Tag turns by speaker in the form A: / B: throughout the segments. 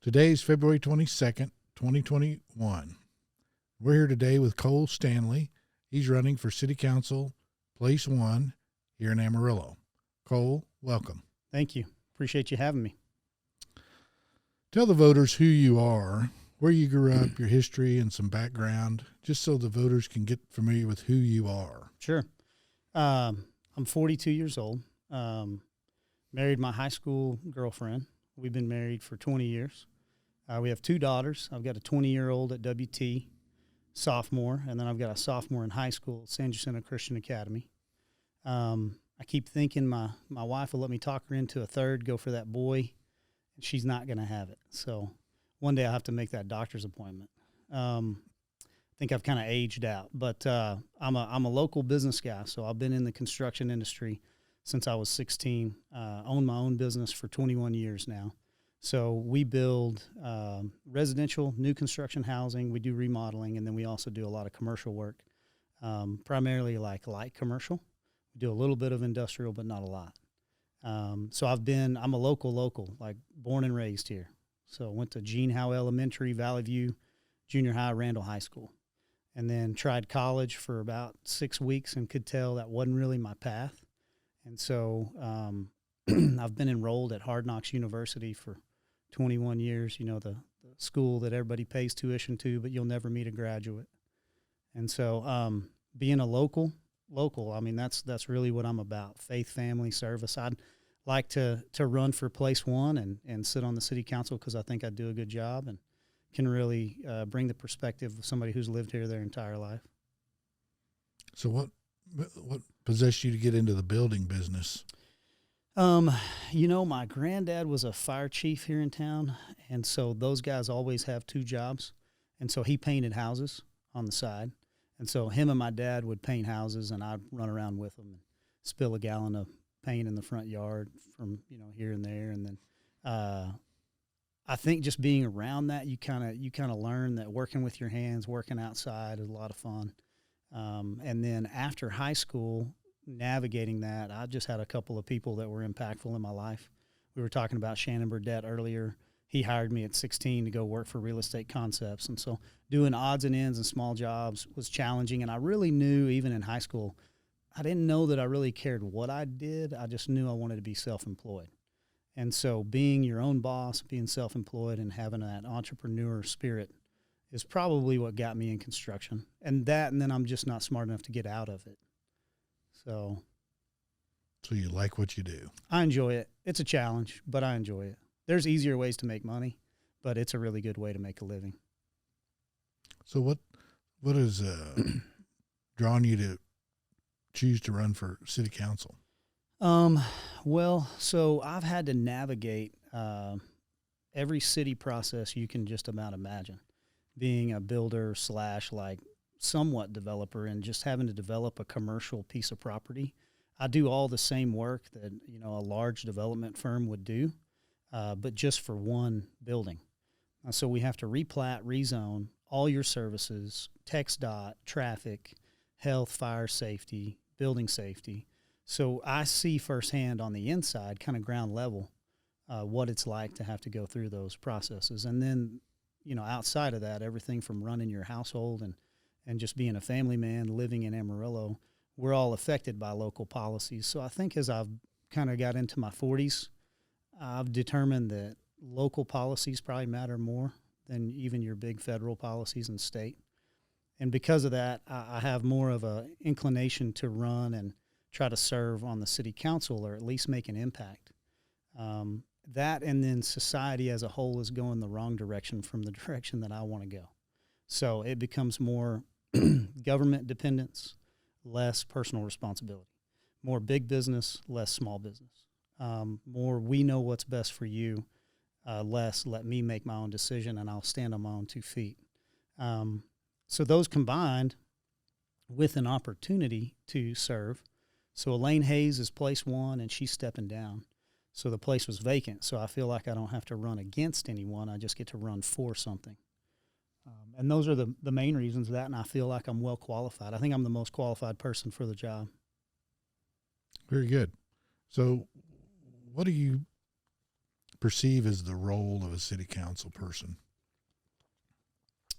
A: Today is February 22nd, 2021. We're here today with Cole Stanley. He's running for City Council, Place 1 here in Amarillo. Cole, welcome.
B: Thank you. Appreciate you having me.
A: Tell the voters who you are, where you grew up, your history, and some background, just so the voters can get familiar with who you are.
B: Sure. I'm 42 years old. Married my high school girlfriend. We've been married for 20 years. We have two daughters. I've got a 20-year-old at WT, sophomore, and then I've got a sophomore in high school at San Jacinto Christian Academy. I keep thinking my wife will let me talk her into a third, go for that boy, and she's not going to have it. So one day I'll have to make that doctor's appointment. I think I've kind of aged out, but I'm a local business guy, so I've been in the construction industry since I was 16. Owned my own business for 21 years now. So we build residential, new construction housing. We do remodeling, and then we also do a lot of commercial work, primarily like light commercial. We do a little bit of industrial, but not a lot. So I'm a local, like born and raised here. So went to Gene Howe Elementary, Valley View Junior High, Randall High School, and then tried college for about 6 weeks and could tell that wasn't really my path. And so I've been enrolled at Hard Knocks University for 21 years, the school that everybody pays tuition to, but you'll never meet a graduate. And so being a local, I mean, that's really what I'm about, faith, family, service. I'd like to run for Place 1 and sit on the city council because I think I do a good job and can really bring the perspective of somebody who's lived here their entire life.
A: So what possessed you to get into the building business?
B: My granddad was a fire chief here in town, and so those guys always have two jobs. And so he painted houses on the side. And so him and my dad would paint houses, and I'd run around with them and spill a gallon of paint in the front yard from, here and there. And then I think just being around that, you kind of learn that working with your hands, working outside is a lot of fun. And then after high school, navigating that, I just had a couple of people that were impactful in my life. We were talking about Shannon Burdett earlier. He hired me at 16 to go work for Real Estate Concepts. And so doing odds and ends and small jobs was challenging. And I really knew, even in high school, I didn't know that I really cared what I did. I just knew I wanted to be self-employed. And so being your own boss, being self-employed, and having that entrepreneur spirit is probably what got me in construction. And then I'm just not smart enough to get out of it. So
A: you like what you do? I
B: enjoy it. It's a challenge, but I enjoy it. There's easier ways to make money, but it's a really good way to make a living.
A: So what is drawing you to choose to run for city council?
B: Well, so I've had to navigate every city process you can just about imagine. Being a builder / like somewhat developer and just having to develop a commercial piece of property. I do all the same work that, a large development firm would do, but just for one building. So we have to replat, rezone all your services, TxDOT, traffic, health, fire safety, building safety. So I see firsthand on the inside, kind of ground level, what it's like to have to go through those processes. And then, outside of that, everything from running your household and just being a family man living in Amarillo, we're all affected by local policies. So I think as I've kind of got into my 40s, I've determined that local policies probably matter more than even your big federal policies and state. And because of that, I have more of an inclination to run and try to serve on the city council or at least make an impact. That and then society as a whole is going the wrong direction from the direction that I want to go. So it becomes more government dependence, less personal responsibility, more big business, less small business, more we know what's best for you, less let me make my own decision and I'll stand on my own 2 feet. So those combined with an opportunity to serve. So Elaine Hayes is Place 1 and she's stepping down. So the place was vacant. So I feel like I don't have to run against anyone. I just get to run for something. And those are the main reasons of that, and I feel like I'm well qualified. I think I'm the most qualified person for the job.
A: Very good. So what do you perceive as the role of a city council person?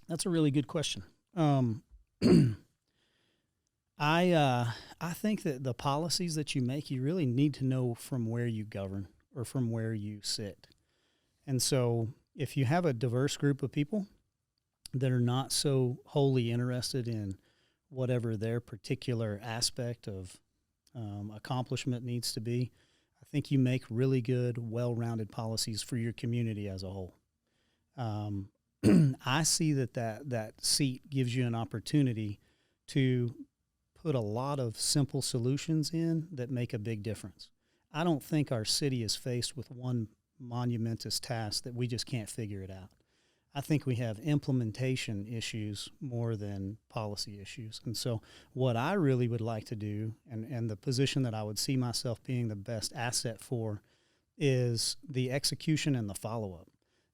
B: That's a really good question. I think that the policies that you make, you really need to know from where you govern or from where you sit. And so if you have a diverse group of people that are not so wholly interested in whatever their particular aspect of accomplishment needs to be, I think you make really good, well-rounded policies for your community as a whole. I see that seat gives you an opportunity to put a lot of simple solutions in that make a big difference. I don't think our city is faced with one monumentous task that we just can't figure it out. I think we have implementation issues more than policy issues. And so what I really would like to do, and the position that I would see myself being the best asset for, is the execution and the follow-up.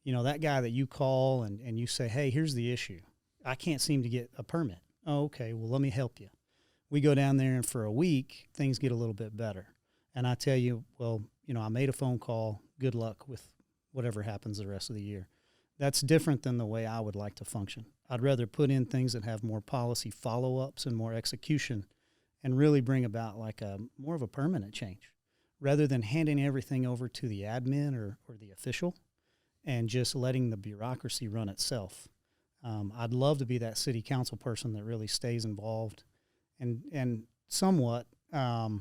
B: You know, that guy that you call and you say, hey, here's the issue. I can't seem to get a permit. Oh, okay, well, let me help you. We go down there and for a week, things get a little bit better. And I tell you, well, you know, I made a phone call. Good luck with whatever happens the rest of the year. That's different than the way I would like to function. I'd rather put in things that have more policy follow-ups and more execution and really bring about like a more of a permanent change rather than handing everything over to the admin or the official and just letting the bureaucracy run itself. I'd love to be that city council person that really stays involved and somewhat not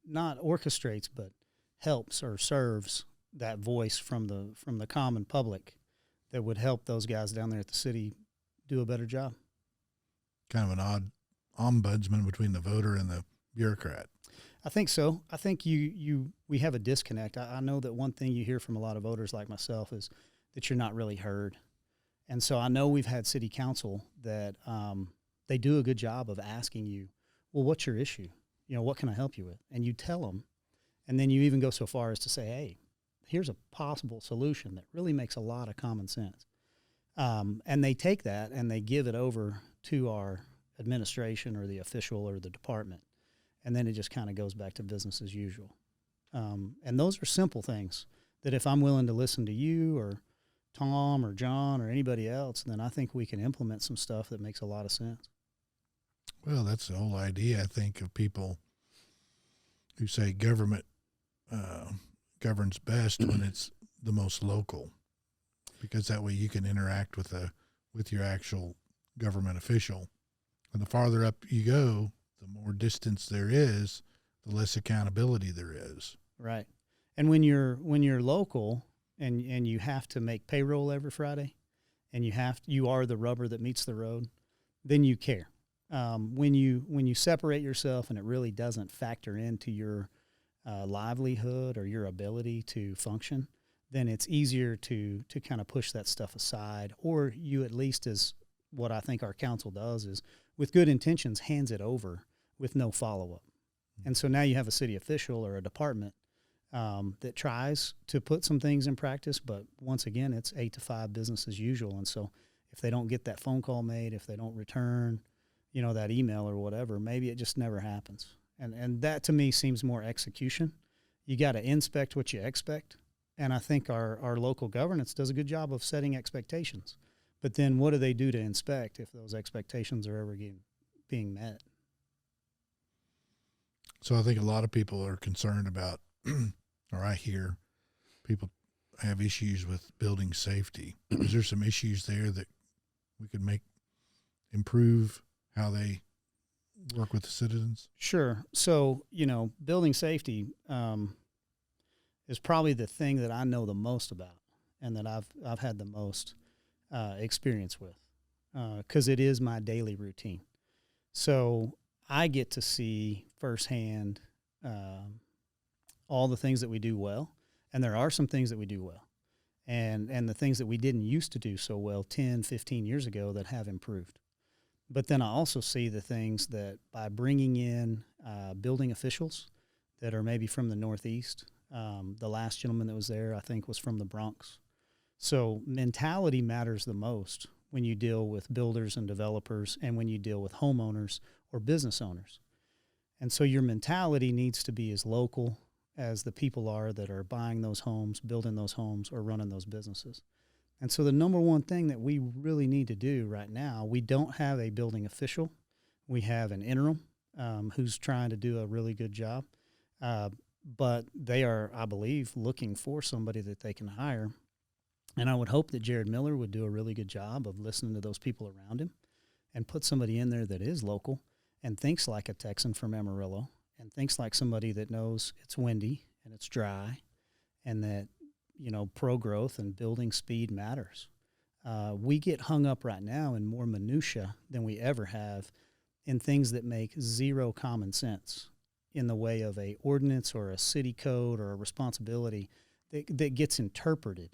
B: orchestrates, but helps or serves that voice from the common public that would help those guys down there at the city do a better job.
A: Kind of an odd ombudsman between the voter and the bureaucrat.
B: I think so. I think we have a disconnect. I know that one thing you hear from a lot of voters like myself is that you're not really heard. And so I know we've had city council that they do a good job of asking you, well, what's your issue? You know, what can I help you with? And you tell them. And then you even go so far as to say, hey, here's a possible solution that really makes a lot of common sense. And they take that and they give it over to our administration or the official or the department. And then it just kind of goes back to business as usual. And those are simple things that if I'm willing to listen to you or Tom or John or anybody else, then I think we can implement some stuff that makes a lot of sense.
A: Well, that's the whole idea, I think, of people who say government governs best when it's the most local, because that way you can interact with your actual government official. And the farther up you go, the more distance there is, the less accountability there is.
B: Right. And when you're local and you have to make payroll every Friday and you are the rubber that meets the road, then you care. When you separate yourself and it really doesn't factor into your livelihood or your ability to function, then it's easier to kind of push that stuff aside, or you at least, as what I think our council does, is with good intentions hands it over with no follow-up. And so now you have a city official or a department that tries to put some things in practice, but once again, it's 8 to 5 business as usual. And so if they don't get that phone call made, if they don't return, you know, that email or whatever, maybe it just never happens. And that to me seems more execution. You got to inspect what you expect. And I think our local governance does a good job of setting expectations. But then what do they do to inspect if those expectations are ever being met?
A: So I think a lot of people are concerned about, or I hear people have issues with building safety. Is there some issues there that we could improve how they work with the citizens?
B: Sure. So, you know, building safety is probably the thing that I know the most about and that I've had the most experience with because it is my daily routine. So I get to see firsthand all the things that we do well, and there are some things that we do well, and the things that we didn't used to do so well 10, 15 years ago that have improved. But then I also see the things that by bringing in building officials that are maybe from the Northeast, the last gentleman that was there, I think, was from the Bronx. So mentality matters the most when you deal with builders and developers and when you deal with homeowners or business owners. And so your mentality needs to be as local as the people are that are buying those homes, building those homes, or running those businesses. And so the number one thing that we really need to do right now, we don't have a building official. We have an interim who's trying to do a really good job. But they are, I believe, looking for somebody that they can hire. And I would hope that Jared Miller would do a really good job of listening to those people around him and put somebody in there that is local and thinks like a Texan from Amarillo and thinks like somebody that knows it's windy and it's dry and that, you know, pro-growth and building speed matters. We get hung up right now in more minutia than we ever have in things that make zero common sense in the way of a ordinance or a city code or a responsibility that gets interpreted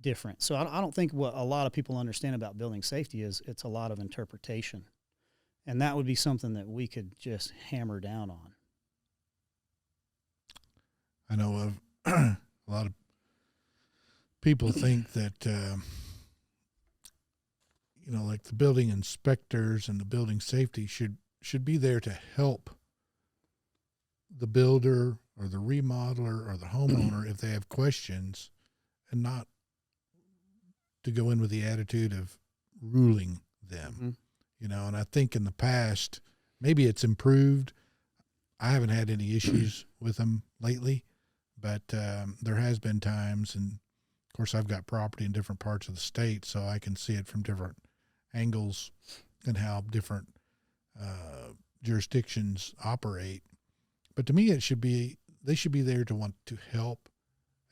B: different. So I don't think what a lot of people understand about building safety is it's a lot of interpretation. And that would be something that we could just hammer down on.
A: I know of a lot of people think that, you know, like the building inspectors and the building safety should be there to help the builder or the remodeler or the homeowner if they have questions, and not to go in with the attitude of ruling them, you know. And I think in the past, maybe it's improved. I haven't had any issues with them lately, but there has been times, and of course I've got property in different parts of the state, so I can see it from different angles and how different jurisdictions operate. But to me, they should be there to want to help,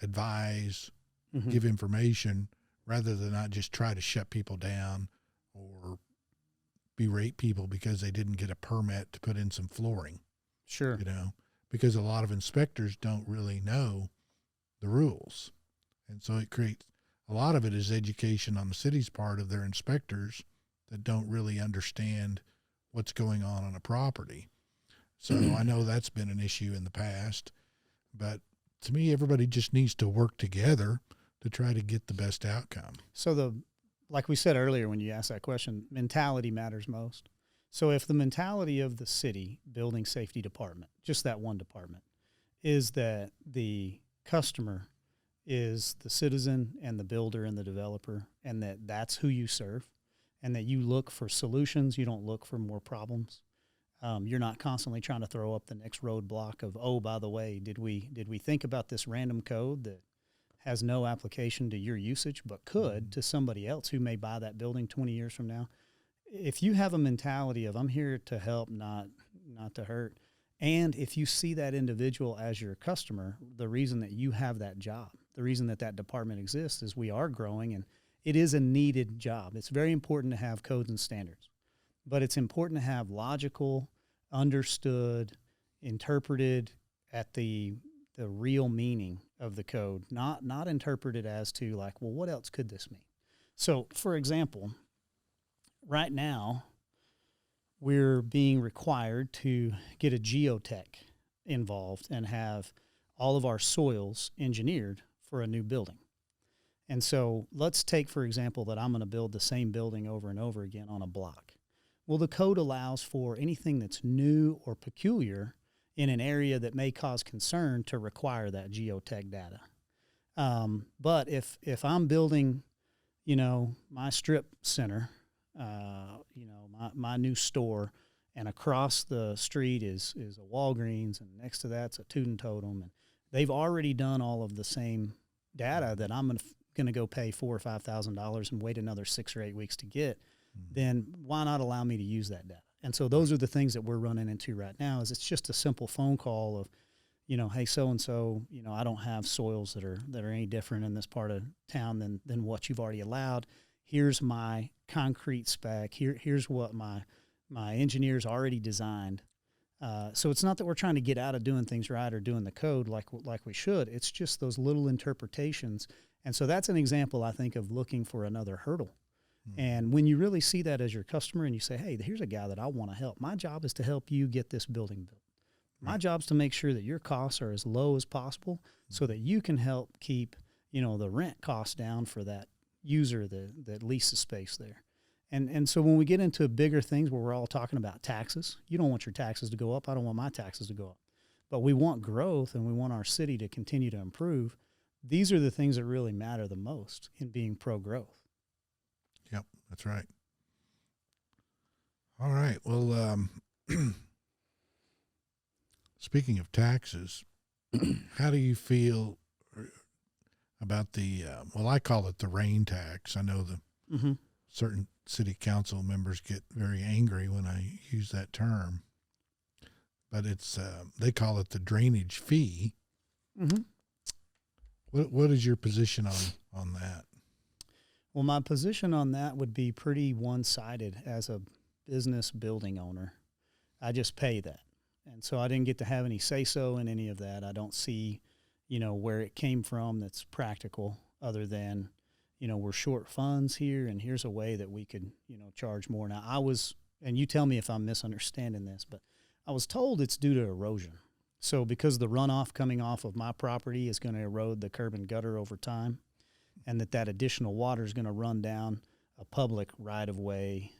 A: advise, give information, rather than not just try to shut people down or berate people because they didn't get a permit to put in some flooring.
B: Sure.
A: You know, because a lot of inspectors don't really know the rules. And so it creates, a lot of it is education on the city's part of their inspectors that don't really understand what's going on a property. So I know that's been an issue in the past, but to me, everybody just needs to work together to try to get the best outcome.
B: So like we said earlier when you asked that question, mentality matters most. So if the mentality of the city building safety department, just that one department, is that the customer is the citizen and the builder and the developer, and that's who you serve, and that you look for solutions, you don't look for more problems. You're not constantly trying to throw up the next roadblock of, oh, by the way, did we think about this random code that has no application to your usage but could to somebody else who may buy that building 20 years from now? If you have a mentality of I'm here to help, not to hurt, and if you see that individual as your customer, the reason that you have that job, the reason that department exists is we are growing, and it is a needed job. It's very important to have codes and standards, but it's important to have logical, understood, interpreted at the real meaning of the code, not interpreted as to like, well, what else could this mean? So, for example, right now, we're being required to get a geotech involved and have all of our soils engineered for a new building. And so let's take, for example, that I'm going to build the same building over and over again on a block. Well, the code allows for anything that's new or peculiar in an area that may cause concern to require that geotech data. But if I'm building, you know, my strip center, you know, my new store, and across the street is a Walgreens, and next to that's a Toot and Totem, and they've already done all of the same data that I'm going to go pay $4,000 or $5,000 and wait another 6 or 8 weeks to get, then why not allow me to use that data? And so those are the things that we're running into right now. Is it's just a simple phone call of, you know, hey, so and so, you know, I don't have soils that are any different in this part of town than what you've already allowed. Here's my concrete spec. Here's what my engineers already designed. So it's not that we're trying to get out of doing things right or doing the code like we should. It's just those little interpretations. And so that's an example, I think, of looking for another hurdle. And when you really see that as your customer and you say, hey, here's a guy that I want to help. My job is to help you get this building built. My job's to make sure that your costs are as low as possible so that you can help keep, you know, the rent costs down for that user that leases space there. And so when we get into bigger things where we're all talking about taxes, you don't want your taxes to go up. I don't want my taxes to go up. but we want growth and we want our city to continue to improve. These are the things that really matter the most in being pro-growth.
A: Yep, that's right. All right. Well, speaking of taxes, how do you feel about the, well, I call it the rain tax. I know the certain city council members get very angry when I use that term, but it's, they call it the drainage fee. What is your position on that?
B: Well, my position on that would be pretty one-sided as a business building owner. I just pay that. And so I didn't get to have any say-so in any of that. I don't see, where it came from that's practical other than, we're short funds here and here's a way that we could, charge more. Now and you tell me if I'm misunderstanding this, but I was told it's due to erosion. So because the runoff coming off of my property is going to erode the curb and gutter over time, and that additional water is going to run down a public right-of-way,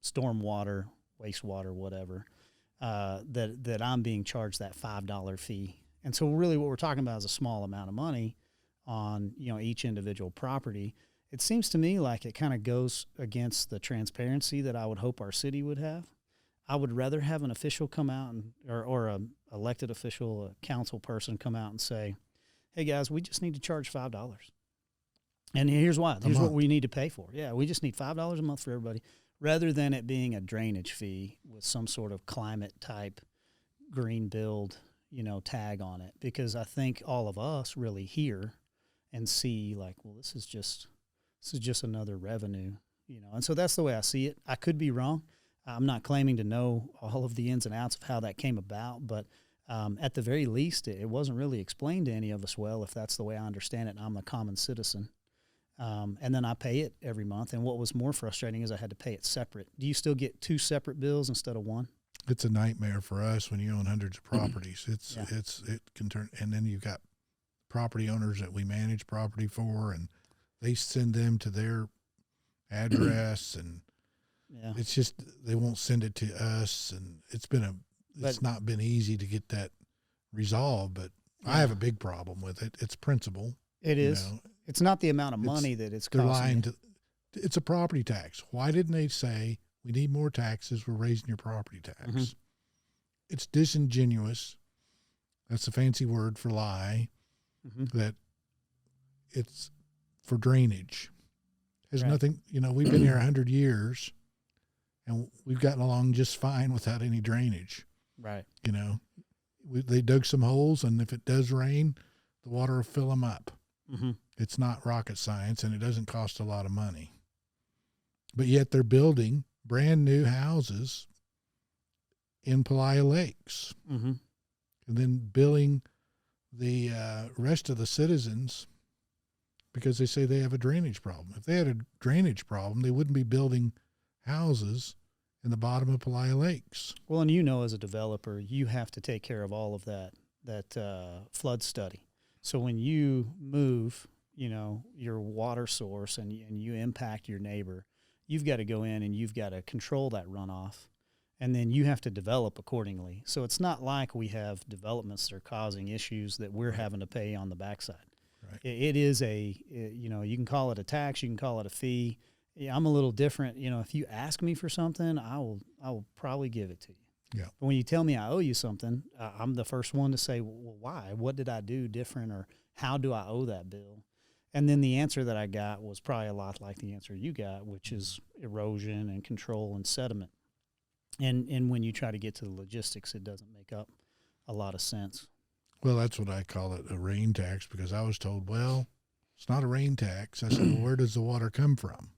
B: stormwater, wastewater, whatever, that I'm being charged that $5 fee. And so really what we're talking about is a small amount of money on, each individual property. It seems to me like it kind of goes against the transparency that I would hope our city would have. I would rather have an official come out or a elected official, a council person come out and say, hey guys, we just need to charge $5. And here's why. Here's what we need to pay for. Yeah, we just need $5 a month for everybody, rather than it being a drainage fee with some sort of climate type green build, tag on it. Because I think all of us really hear and see like, well, this is just another revenue, And so that's the way I see it. I could be wrong. I'm not claiming to know all of the ins and outs of how that came about, but at the very least, it wasn't really explained to any of us well, if that's the way I understand it, and I'm a common citizen. And then I pay it every month. And what was more frustrating is I had to pay it separate. Do you still get 2 separate bills instead of 1?
A: It's a nightmare for us when you own hundreds of properties. It can turn, and then you've got property owners that we manage property for, and they send them to their address, and it's just, they won't send it to us. And it's not been easy to get that resolved, but I have a big problem with it. It's principle.
B: It is. It's not the amount of money that it's costing.
A: It's a property tax. Why didn't they say, we need more taxes, we're raising your property tax? It's disingenuous. That's a fancy word for lie. That it's for drainage. Has nothing, we've been here 100 years and we've gotten along just fine without any drainage.
B: Right.
A: They dug some holes, and if it does rain, the water will fill them up. It's not rocket science, and it doesn't cost a lot of money. But yet they're building brand new houses in Palaia Lakes, and then billing the rest of the citizens because they say they have a drainage problem. If they had a drainage problem, they wouldn't be building houses in the bottom of Palaia Lakes.
B: Well, and as a developer, you have to take care of all of that flood study. So when you move, your water source and you impact your neighbor, you've got to go in and you've got to control that runoff, and then you have to develop accordingly. So it's not like we have developments that are causing issues that we're having to pay on the backside. Right. It is you can call it a tax, you can call it a fee. Yeah, I'm a little different. If you ask me for something, I will probably give it to you.
A: Yeah.
B: But when you tell me I owe you something, I'm the first one to say, well, why? What did I do different, or how do I owe that bill? And then the answer that I got was probably a lot like the answer you got, which is erosion and control and sediment. And when you try to get to the logistics, it doesn't make up a lot of sense.
A: Well, that's what I call it, a rain tax, because I was told, well, it's not a rain tax. I said, well, where does the water come from?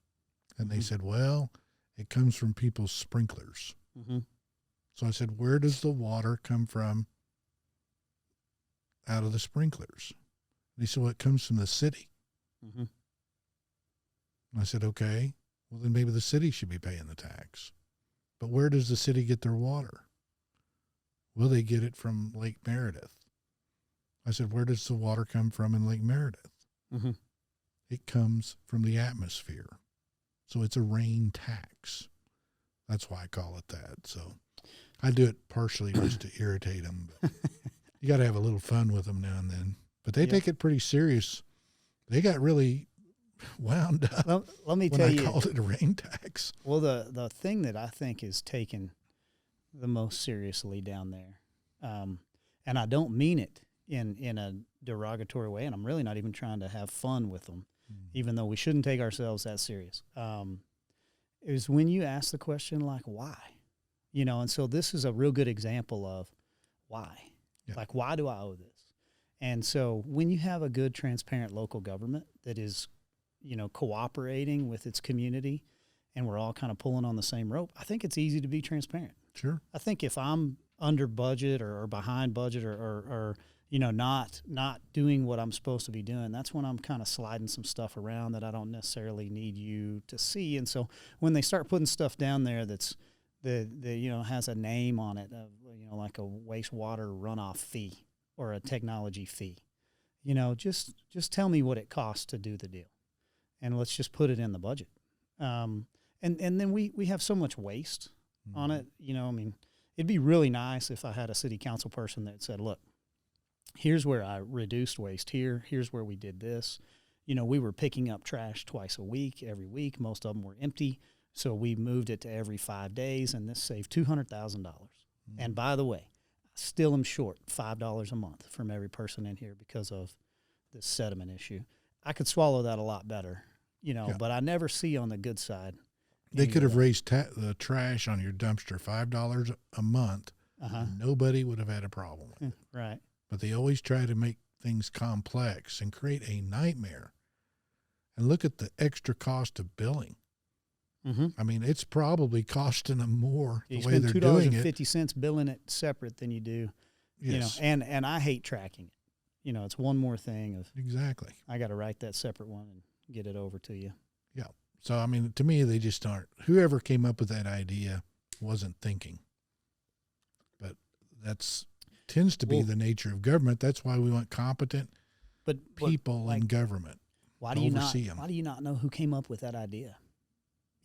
A: And they said, well, it comes from people's sprinklers. So I said, where does the water come from out of the sprinklers? And they said, well, it comes from the city. And I said, okay, well, then maybe the city should be paying the tax. But where does the city get their water? Well, they get it from Lake Meredith. I said, where does the water come from in Lake Meredith? It comes from the atmosphere. So it's a rain tax. That's why I call it that. So I do it partially just to irritate them. But you got to have a little fun with them now and then. But they take it pretty serious. They got really wound up.
B: Let me
A: when
B: tell
A: I
B: you,
A: called it a rain tax.
B: Well, the thing that I think is taken the most seriously down there, and I don't mean it in a derogatory way, and I'm really not even trying to have fun with them, even though we shouldn't take ourselves that serious, is when you ask the question like, why? And so this is a real good example of why. Yeah. Like, why do I owe this? And so when you have a good, transparent local government that is, cooperating with its community and we're all kind of pulling on the same rope, I think it's easy to be transparent.
A: Sure.
B: I think if I'm under budget or behind budget or not doing what I'm supposed to be doing, that's when I'm kind of sliding some stuff around that I don't necessarily need you to see. And so when they start putting stuff down there that's has a name on it, like a wastewater runoff fee or a technology fee, just tell me what it costs to do the deal, and let's just put it in the budget. And then we have so much waste on it. It'd be really nice if I had a city council person that said, look, here's where I reduced waste here. Here's where we did this. We were picking up trash twice a week, every week. Most of them were empty. So we moved it to every 5 days, and this saved $200,000. And by the way, I still am short $5 a month from every person in here because of this sediment issue. I could swallow that a lot better, but I never see on the good side.
A: They could have raised the trash on your dumpster $5 a month. And nobody would have had a problem with it.
B: Right.
A: But they always try to make things complex and create a nightmare. And look at the extra cost of billing. I mean, it's probably costing them more the way they're doing it.
B: $2.50 billing it separate than you do,
A: yes.
B: And I hate tracking it. It's one more thing of
A: exactly.
B: I got to write that separate one and get it over to you.
A: Yeah. So, I mean, to me, they just aren't. Whoever came up with that idea wasn't thinking. But tends to be the nature of government. That's why we want competent people in government.
B: Why do you not know who came up with that idea?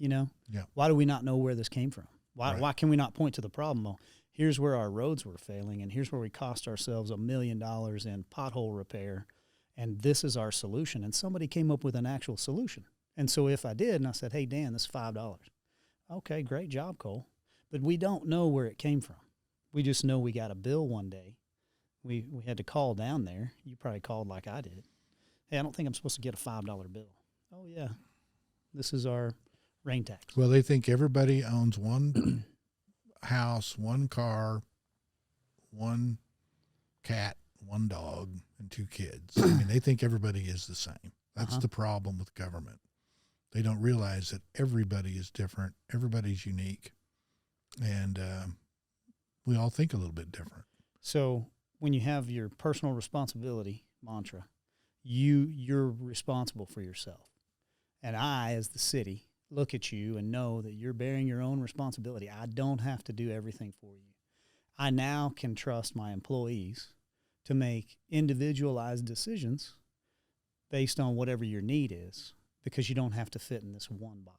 A: Yeah.
B: Why do we not know where this came from? Why can we not point to the problem? Well, here's where our roads were failing, and here's where we cost ourselves $1 million in pothole repair, and this is our solution. And somebody came up with an actual solution. And so if I did, and I said, hey, Dan, this is $5. Okay, great job, Cole. But we don't know where it came from. We just know we got a bill one day. We had to call down there. You probably called like I did. Hey, I don't think I'm supposed to get a $5 bill. Oh, yeah. This is our rain tax.
A: Well, they think everybody owns one house, one car, one cat, one dog, and 2 kids. I mean, they think everybody is the same. That's the problem with government. They don't realize that everybody is different. Everybody's unique. And we all think a little bit different.
B: So when you have your personal responsibility mantra, you're responsible for yourself. And I, as the city, look at you and know that you're bearing your own responsibility. I don't have to do everything for you. I now can trust my employees to make individualized decisions based on whatever your need is, because you don't have to fit in this one box.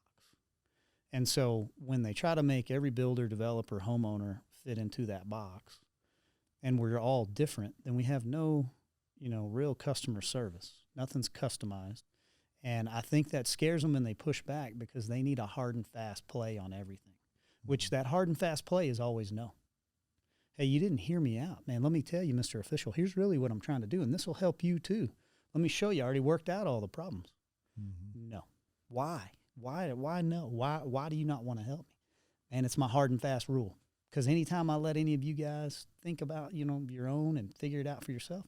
B: And so when they try to make every builder, developer, homeowner fit into that box, and we're all different, then we have no, real customer service. Nothing's customized. And I think that scares them and they push back because they need a hard and fast play on everything, which that hard and fast play is always no. Hey, you didn't hear me out, man. Let me tell you, Mr. Official, here's really what I'm trying to do, and this will help you too. Let me show you. I already worked out all the problems. No. Why? Why no? Why do you not want to help me? And it's my hard and fast rule. Because anytime I let any of you guys think about, your own and figure it out for yourself,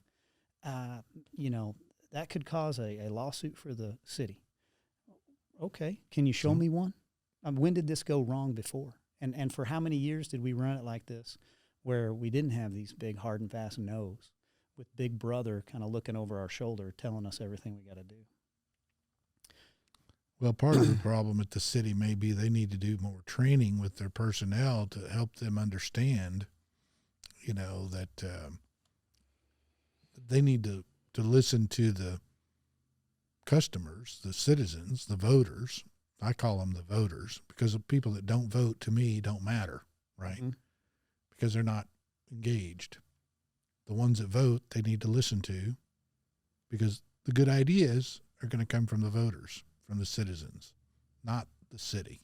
B: that could cause a lawsuit for the city. Okay. Can you show me one? When did this go wrong before? And for how many years did we run it like this, where we didn't have these big hard and fast no's, with Big Brother kind of looking over our shoulder, telling us everything we got to do?
A: Well, part of the problem at the city may be they need to do more training with their personnel to help them understand, that they need to listen to the customers, the citizens, the voters. I call them the voters because the people that don't vote, to me, don't matter, right? because they're not engaged. The ones that vote, they need to listen to, because the good ideas are going to come from the voters, from the citizens, not the city.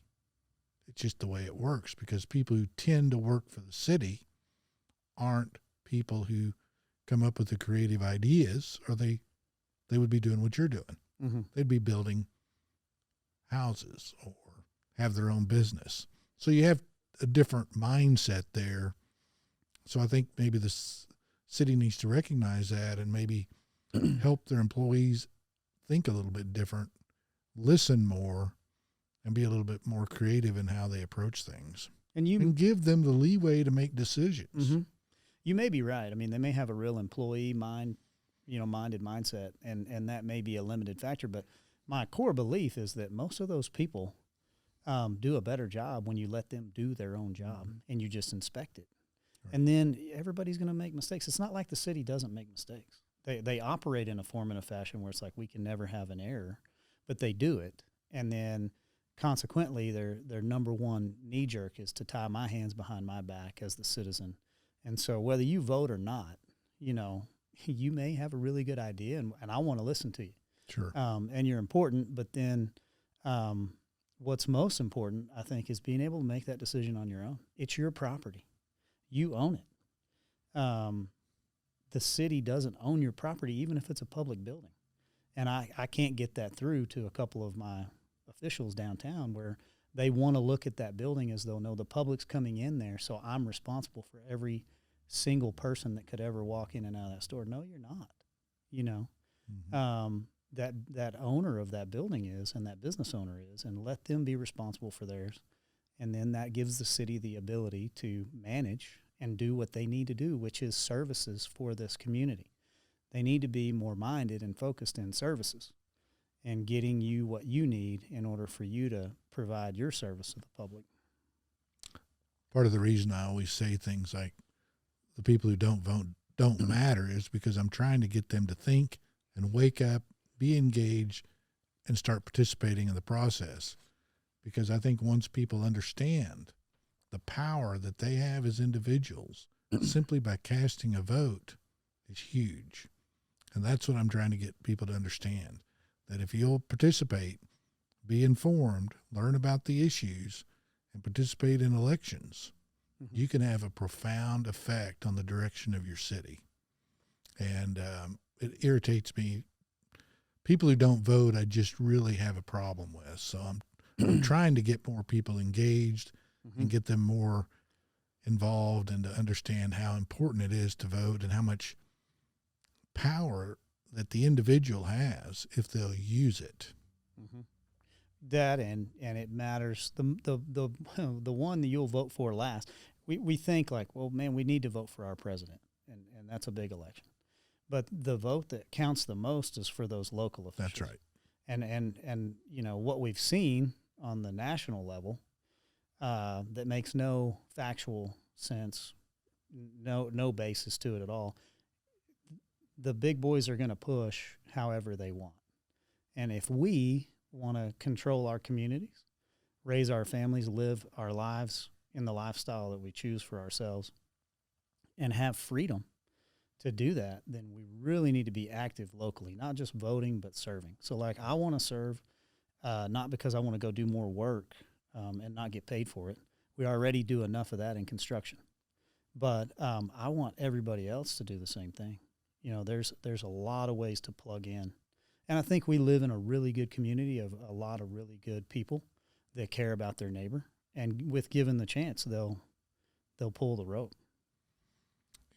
A: It's just the way it works, because people who tend to work for the city aren't people who come up with the creative ideas, or they would be doing what you're doing.
B: Mm-hmm.
A: They'd be building houses or have their own business. So you have a different mindset there. So I think maybe the city needs to recognize that and maybe help their employees think a little bit different, listen more, and be a little bit more creative in how they approach things. And give them the leeway to make decisions.
B: Mm-hmm. You may be right. I mean, they may have a real employee minded mindset, and that may be a limited factor. But my core belief is that most of those people do a better job when you let them do their own job and you just inspect it. Right. And then everybody's going to make mistakes. It's not like the city doesn't make mistakes. They operate in a form and a fashion where it's like we can never have an error, but they do it. And then consequently, their number one knee jerk is to tie my hands behind my back as the citizen. And so whether you vote or not, you may have a really good idea, and I want to listen to you.
A: Sure.
B: And you're important, but then what's most important, I think, is being able to make that decision on your own. It's your property. You own it. The city doesn't own your property, even if it's a public building. And I can't get that through to a couple of my officials downtown, where they want to look at that building as though, no, the public's coming in there, so I'm responsible for every single person that could ever walk in and out of that store. No, you're not. Mm-hmm. That owner of that building is, and that business owner is, and let them be responsible for theirs. And then that gives the city the ability to manage and do what they need to do, which is services for this community. They need to be more minded and focused in services and getting you what you need in order for you to provide your service to the public.
A: Part of the reason I always say things like the people who don't vote don't matter is because I'm trying to get them to think and wake up, be engaged, and start participating in the process. Because I think once people understand the power that they have as individuals, simply by casting a vote is huge. And that's what I'm trying to get people to understand, that if you'll participate, be informed, learn about the issues, and participate in elections, you can have a profound effect on the direction of your city. And it irritates me. People who don't vote, I just really have a problem with. So I'm trying to get more people engaged and get them more involved, and to understand how important it is to vote and how much power that the individual has if they'll use it.
B: Mm-hmm. That and it matters. The one that you'll vote for last. We think like, well, man, we need to vote for our president, and that's a big election. But the vote that counts the most is for those local officials.
A: That's right.
B: And what we've seen on the national level that makes no factual sense, no basis to it at all. The big boys are going to push however they want. And if we want to control our communities, raise our families, live our lives in the lifestyle that we choose for ourselves, and have freedom to do that, then we really need to be active locally, not just voting, but serving. So like I want to serve, not because I want to go do more work and not get paid for it. We already do enough of that in construction. But I want everybody else to do the same thing. There's a lot of ways to plug in. And I think we live in a really good community of a lot of really good people that care about their neighbor. And with given the chance, they'll pull the rope.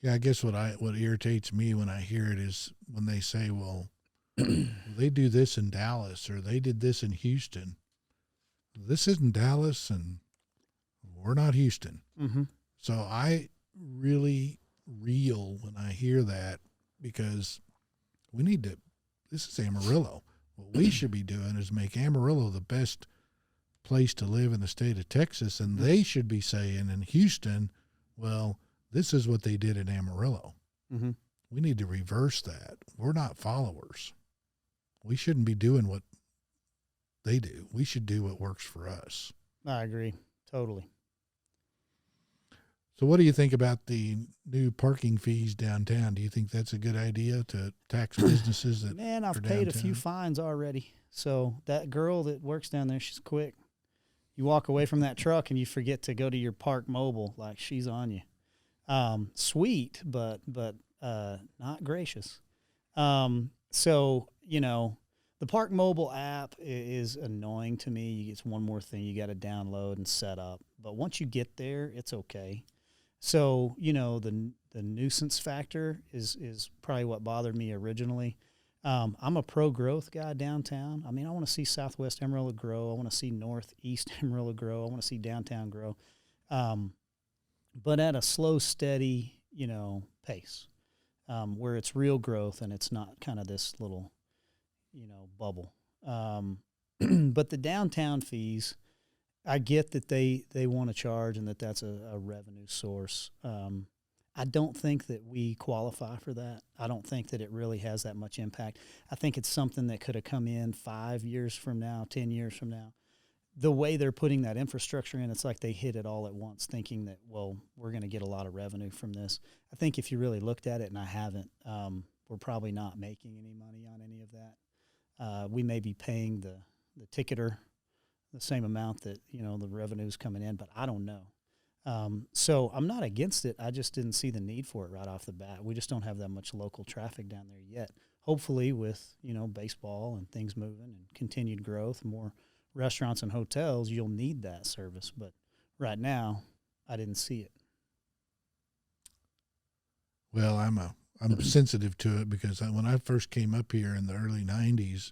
A: Yeah, I guess what irritates me when I hear it is when they say, well, they do this in Dallas, or they did this in Houston. This isn't Dallas, and we're not Houston. Mm-hmm. So I really reel when I hear that, because this is Amarillo. What we should be doing is make Amarillo the best place to live in the state of Texas, and they should be saying in Houston, well, this is what they did in Amarillo. Mm-hmm. We need to reverse that. We're not followers. We shouldn't be doing what they do. We should do what works for us.
B: I agree. Totally.
A: So what do you think about the new parking fees downtown? Do you think that's a good idea to tax businesses that
B: Man,
A: are
B: I've paid a few
A: downtown?
B: fines already. So that girl that works down there, she's quick. You walk away from that truck and you forget to go to your park mobile, like she's on you. Sweet, but not gracious. So the Park Mobile app is annoying to me. It's one more thing you got to download and set up. But once you get there, it's okay. So the nuisance factor is probably what bothered me originally. I'm a pro growth guy downtown. I mean, I want to see Southwest Amarillo grow. I want to see Northeast Amarillo grow. I want to see downtown grow, but at a slow, steady, pace, where it's real growth and it's not kind of this little, bubble. But the downtown fees, I get that they want to charge and that's a revenue source. I don't think that we qualify for that. I don't think that it really has that much impact. I think it's something that could have come in 5 years from now, 10 years from now. The way they're putting that infrastructure in, it's like they hit it all at once, thinking that, well, we're going to get a lot of revenue from this. I think if you really looked at it, and I haven't, we're probably not making any money on any of that. We may be paying the ticketer the same amount that, the revenue's coming in, but I don't know. So I'm not against it. I just didn't see the need for it right off the bat. We just don't have that much local traffic down there yet. Hopefully with, baseball and things moving and continued growth, more restaurants and hotels, you'll need that service. But right now, I didn't see it.
A: Well, I'm sensitive to it because when I first came up here in the early 90s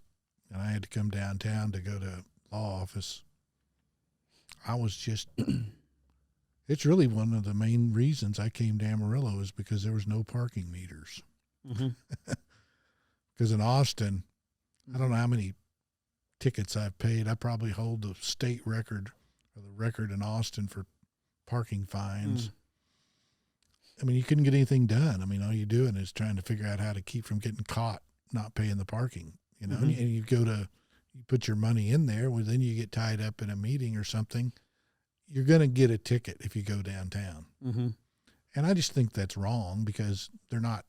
A: and I had to come downtown to go to law office, I was just it's really one of the main reasons I came to Amarillo is because there was no parking meters.
B: Mm-hmm.
A: Because in Austin, I don't know how many tickets I've paid. I probably hold the state record or the record in Austin for parking fines. I mean, you couldn't get anything done. I mean, all you're doing is trying to figure out how to keep from getting caught not paying the parking,
B: Mm-hmm.
A: And you put your money in there, well, then you get tied up in a meeting or something. You're going to get a ticket if you go downtown.
B: Mm-hmm.
A: And I just think that's wrong because they're not.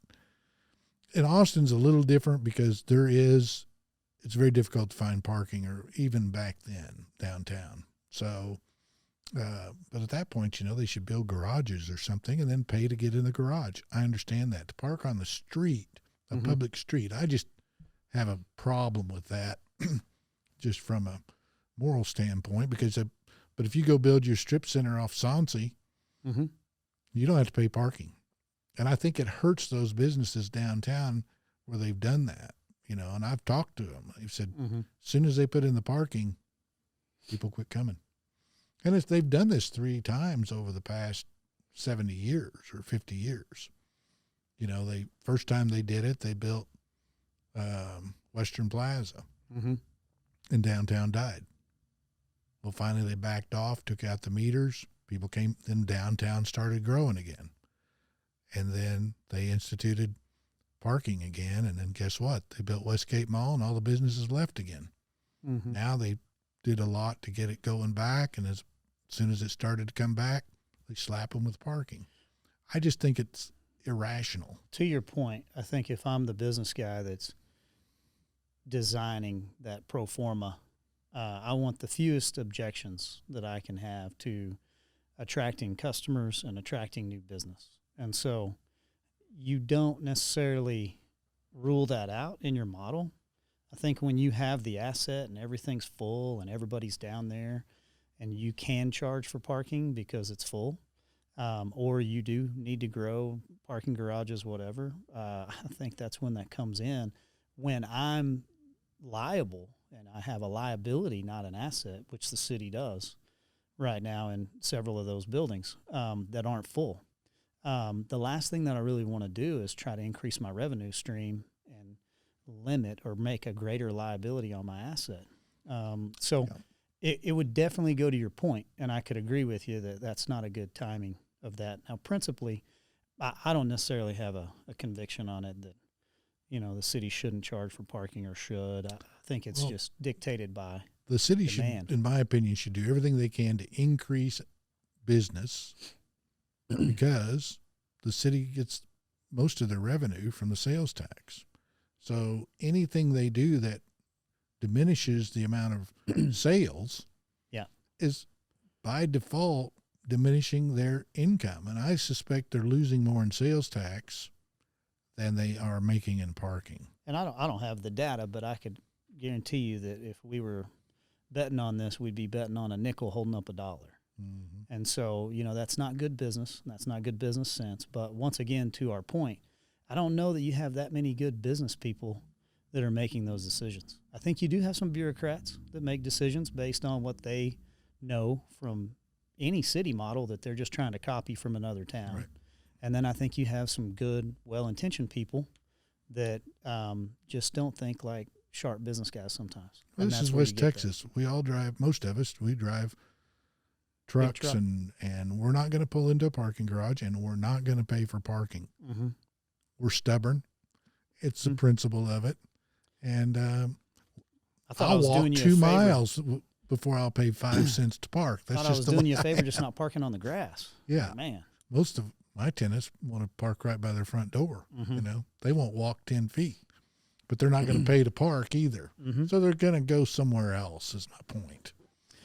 A: And Austin's a little different because it's very difficult to find parking, or even back then downtown. So, but at that point, they should build garages or something and then pay to get in the garage. I understand that. To park on the street, a
B: Mm-hmm.
A: public street, I just have a problem with that just from a moral standpoint but if you go build your strip center off Sonsi,
B: Mm-hmm.
A: you don't have to pay parking. And I think it hurts those businesses downtown where they've done that, and I've talked to them. They've said,
B: Mm-hmm.
A: as soon as they put in the parking, people quit coming. And they've done this 3 times over the past 70 years or 50 years. First time they did it, they built Western Plaza,
B: Mm-hmm.
A: and downtown died. Well, finally they backed off, took out the meters. People came, then downtown started growing again. And then they instituted parking again. And then guess what? They built Westgate Mall and all the businesses left again.
B: Mm-hmm.
A: Now they did a lot to get it going back. And as soon as it started to come back, they slap them with parking. I just think it's irrational.
B: To your point, I think if I'm the business guy that's designing that pro forma, I want the fewest objections that I can have to attracting customers and attracting new business. And so you don't necessarily rule that out in your model. I think when you have the asset and everything's full and everybody's down there and you can charge for parking because it's full, or you do need to grow parking garages, whatever, I think that's when that comes in. When I'm liable and I have a liability, not an asset, which the city does right now in several of those buildings that aren't full. The last thing that I really want to do is try to increase my revenue stream and limit or make a greater liability on my asset. It would definitely go to your point, and I could agree with you that that's not a good timing of that. Now, principally, I don't necessarily have a conviction on it that, the city shouldn't charge for parking or should. I think it's just dictated by
A: the city
B: demand.
A: should, in my opinion, should do everything they can to increase business because the city gets most of their revenue from the sales tax. So anything they do that diminishes the amount of sales is by default diminishing their income. And I suspect they're losing more in sales tax than they are making in parking.
B: And I don't have the data, but I could guarantee you that if we were betting on this, we'd be betting on a nickel holding up $1. Mm-hmm. And so, that's not good business. That's not good business sense. But once again, to our point, I don't know that you have that many good business people that are making those decisions. I think you do have some bureaucrats that make decisions based on what they know from any city model that they're just trying to copy from another town.
A: Right.
B: And then I think you have some good, well-intentioned people that just don't think like sharp business guys sometimes.
A: Well, this is West Texas. We all drive, most of us, we drive trucks and we're not going to pull into a parking garage and we're not going to pay for parking. Mm-hmm. We're stubborn. It's the principle of it. And I'll walk 2 miles before I'll pay 5 cents to park. That's
B: I was doing you a favor just not parking on the grass.
A: Yeah.
B: Oh, man.
A: Most of my tenants want to park right by their front door. Mm-hmm. They won't walk 10 feet, but they're not going to pay to park either. Mm-hmm. So they're going to go somewhere else is my point.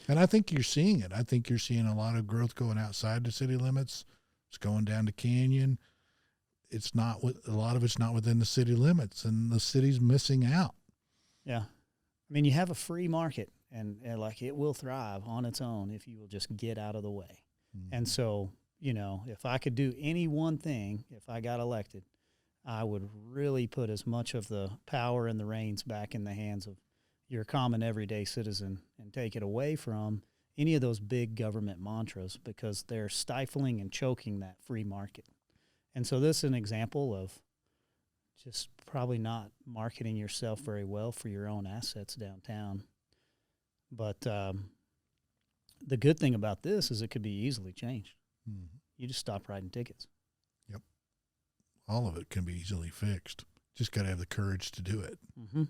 A: And I think you're seeing it. I think you're seeing a lot of growth going outside the city limits. It's going down to Canyon. It's not a lot of it's not within the city limits, and the city's missing out.
B: Yeah. I mean, you have a free market, and like it will thrive on its own if you will just get out of the way. Mm-hmm. And so, if I could do any one thing, if I got elected, I would really put as much of the power and the reins back in the hands of your common everyday citizen and take it away from any of those big government mantras because they're stifling and choking that free market. And so this is an example of just probably not marketing yourself very well for your own assets downtown. But the good thing about this is it could be easily changed. Mm-hmm. You just stop writing tickets.
A: Yep. All of it can be easily fixed. Just got to have the courage to do it. Mm-hmm.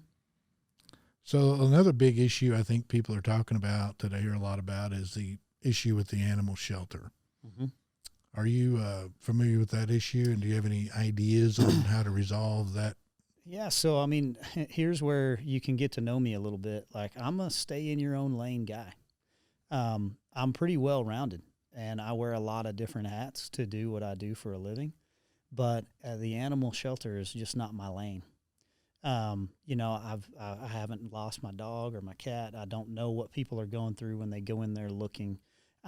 A: So another big issue I think people are talking about that I hear a lot about is the issue with the animal shelter. Mm-hmm. Are you familiar with that issue, and do you have any ideas on how to resolve that?
B: Yeah, so, I mean, here's where you can get to know me a little bit. Like, I'm a stay-in-your-own-lane guy. I'm pretty well-rounded, and I wear a lot of different hats to do what I do for a living. But the animal shelter is just not my lane. I haven't lost my dog or my cat. I don't know what people are going through when they go in there looking.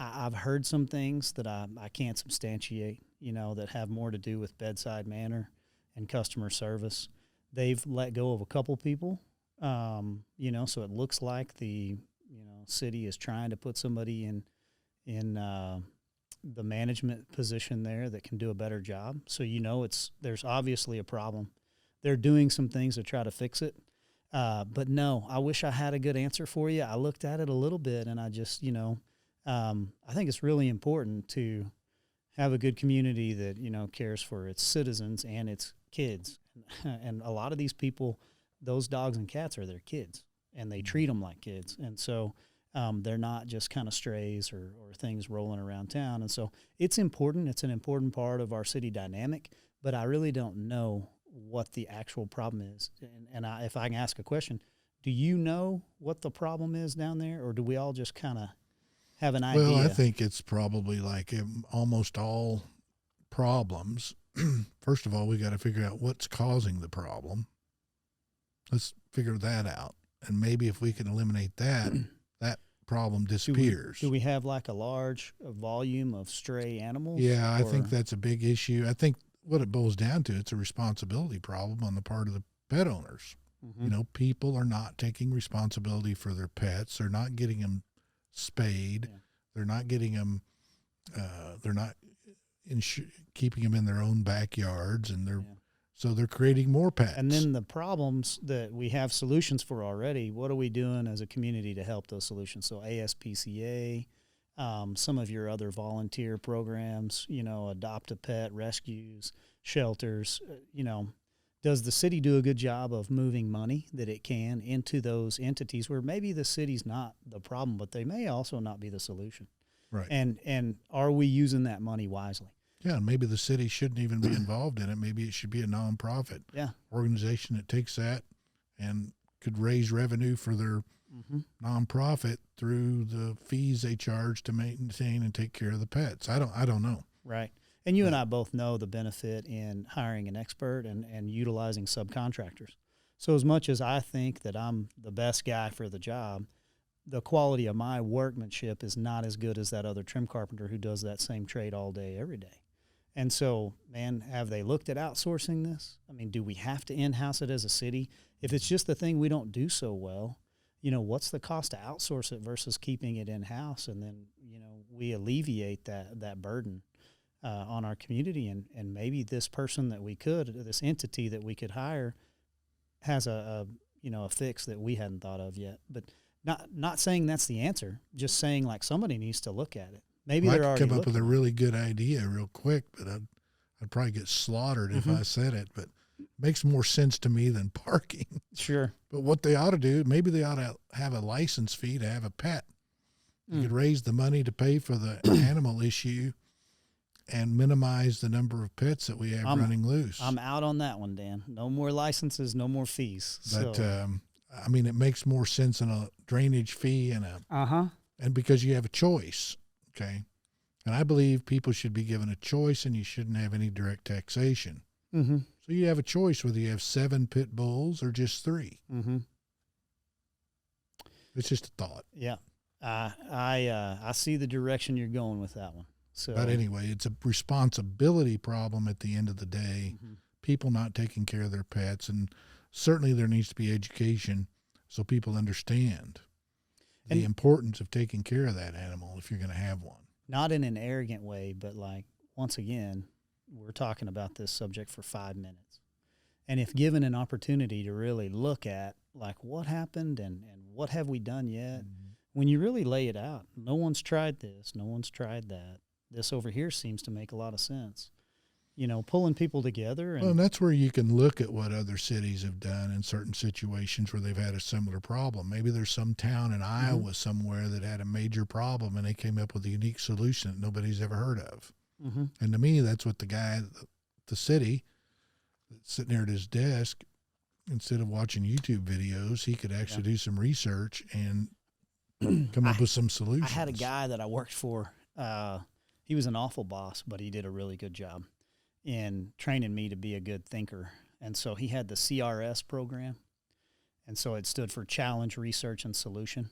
B: I've heard some things that I can't substantiate, that have more to do with bedside manner and customer service. They've let go of a couple people, so it looks like the city is trying to put somebody in the management position there that can do a better job. So there's obviously a problem. They're doing some things to try to fix it, but no, I wish I had a good answer for you. I looked at it a little bit, and I just I think it's really important to have a good community that, cares for its citizens and its kids. And a lot of these people, those dogs and cats are their kids, and they treat them like kids. And so they're not just kind of strays or things rolling around town. And so it's important. It's an important part of our city dynamic, but I really don't know what the actual problem is. And if I can ask a question, do you know what the problem is down there, or do we all just kind of have an idea?
A: Well, I think it's probably like almost all problems. First of all, we got to figure out what's causing the problem. Let's figure that out. And maybe if we can eliminate that, that problem disappears.
B: Do we have like a large volume of stray animals?
A: Yeah, I think that's a big issue. I think what it boils down to, it's a responsibility problem on the part of the pet owners. Mm-hmm. People are not taking responsibility for their pets. They're not getting them spayed. Yeah. They're not getting them, they're not keeping them in their own backyards, and so they're creating more pets.
B: And then the problems that we have solutions for already, what are we doing as a community to help those solutions? So ASPCA, some of your other volunteer programs, adopt a pet, rescues, shelters, does the city do a good job of moving money that it can into those entities where maybe the city's not the problem, but they may also not be the solution?
A: Right.
B: And are we using that money wisely?
A: Yeah, and maybe the city shouldn't even be involved in it. Maybe it should be a nonprofit organization that takes that and could raise revenue for their nonprofit through the fees they charge to maintain and take care of the pets. I don't know.
B: Right. And you and I both know the benefit in hiring an expert and utilizing subcontractors. So as much as I think that I'm the best guy for the job, the quality of my workmanship is not as good as that other trim carpenter who does that same trade all day, every day. And so, man, have they looked at outsourcing this? I mean, do we have to in-house it as a city? If it's just the thing we don't do so well, you know, what's the cost to outsource it versus keeping it in-house? And then, you know, we alleviate that burden on our community. And maybe this person that we could, this entity that we could hire has a fix that we hadn't thought of yet. But not saying that's the answer, just saying like somebody needs to look at it. Maybe they're already
A: come up with a really good idea real quick, but I'd probably get slaughtered if I said it. But it makes more sense to me than parking.
B: Sure.
A: But what they ought to do, maybe they ought to have a license fee to have a pet. You could raise the money to pay for the animal issue and minimize the number of pets that we have running loose.
B: I'm out on that one, Dan. No more licenses, no more fees.
A: But I mean, it makes more sense in a drainage fee and and because you have a choice. Okay. And I believe people should be given a choice, and you shouldn't have any direct taxation. So you have a choice whether you have 7 pit bulls or just 3. It's just a thought.
B: Yeah. I see the direction you're going with that one. So,
A: but anyway, it's a responsibility problem at the end of the day. People not taking care of their pets, and certainly there needs to be education so people understand the importance of taking care of that animal if you're going to have one.
B: Not in an arrogant way, but like, once again, we're talking about this subject for 5 minutes. And if given an opportunity to really look at like what happened and what have we done yet, when you really lay it out, no one's tried this, no one's tried that. This over here seems to make a lot of sense. You know, pulling people together.
A: And that's where you can look at what other cities have done in certain situations where they've had a similar problem. Maybe there's some town in Iowa somewhere that had a major problem, and they came up with a unique solution that nobody's ever heard of. And to me, that's what the guy, the city, that's sitting there at his desk, instead of watching YouTube videos, he could actually do some research and come up with some solutions.
B: I had a guy that I worked for. He was an awful boss, but he did a really good job in training me to be a good thinker. And so he had the CRS program. And so it stood for Challenge, Research, and Solution.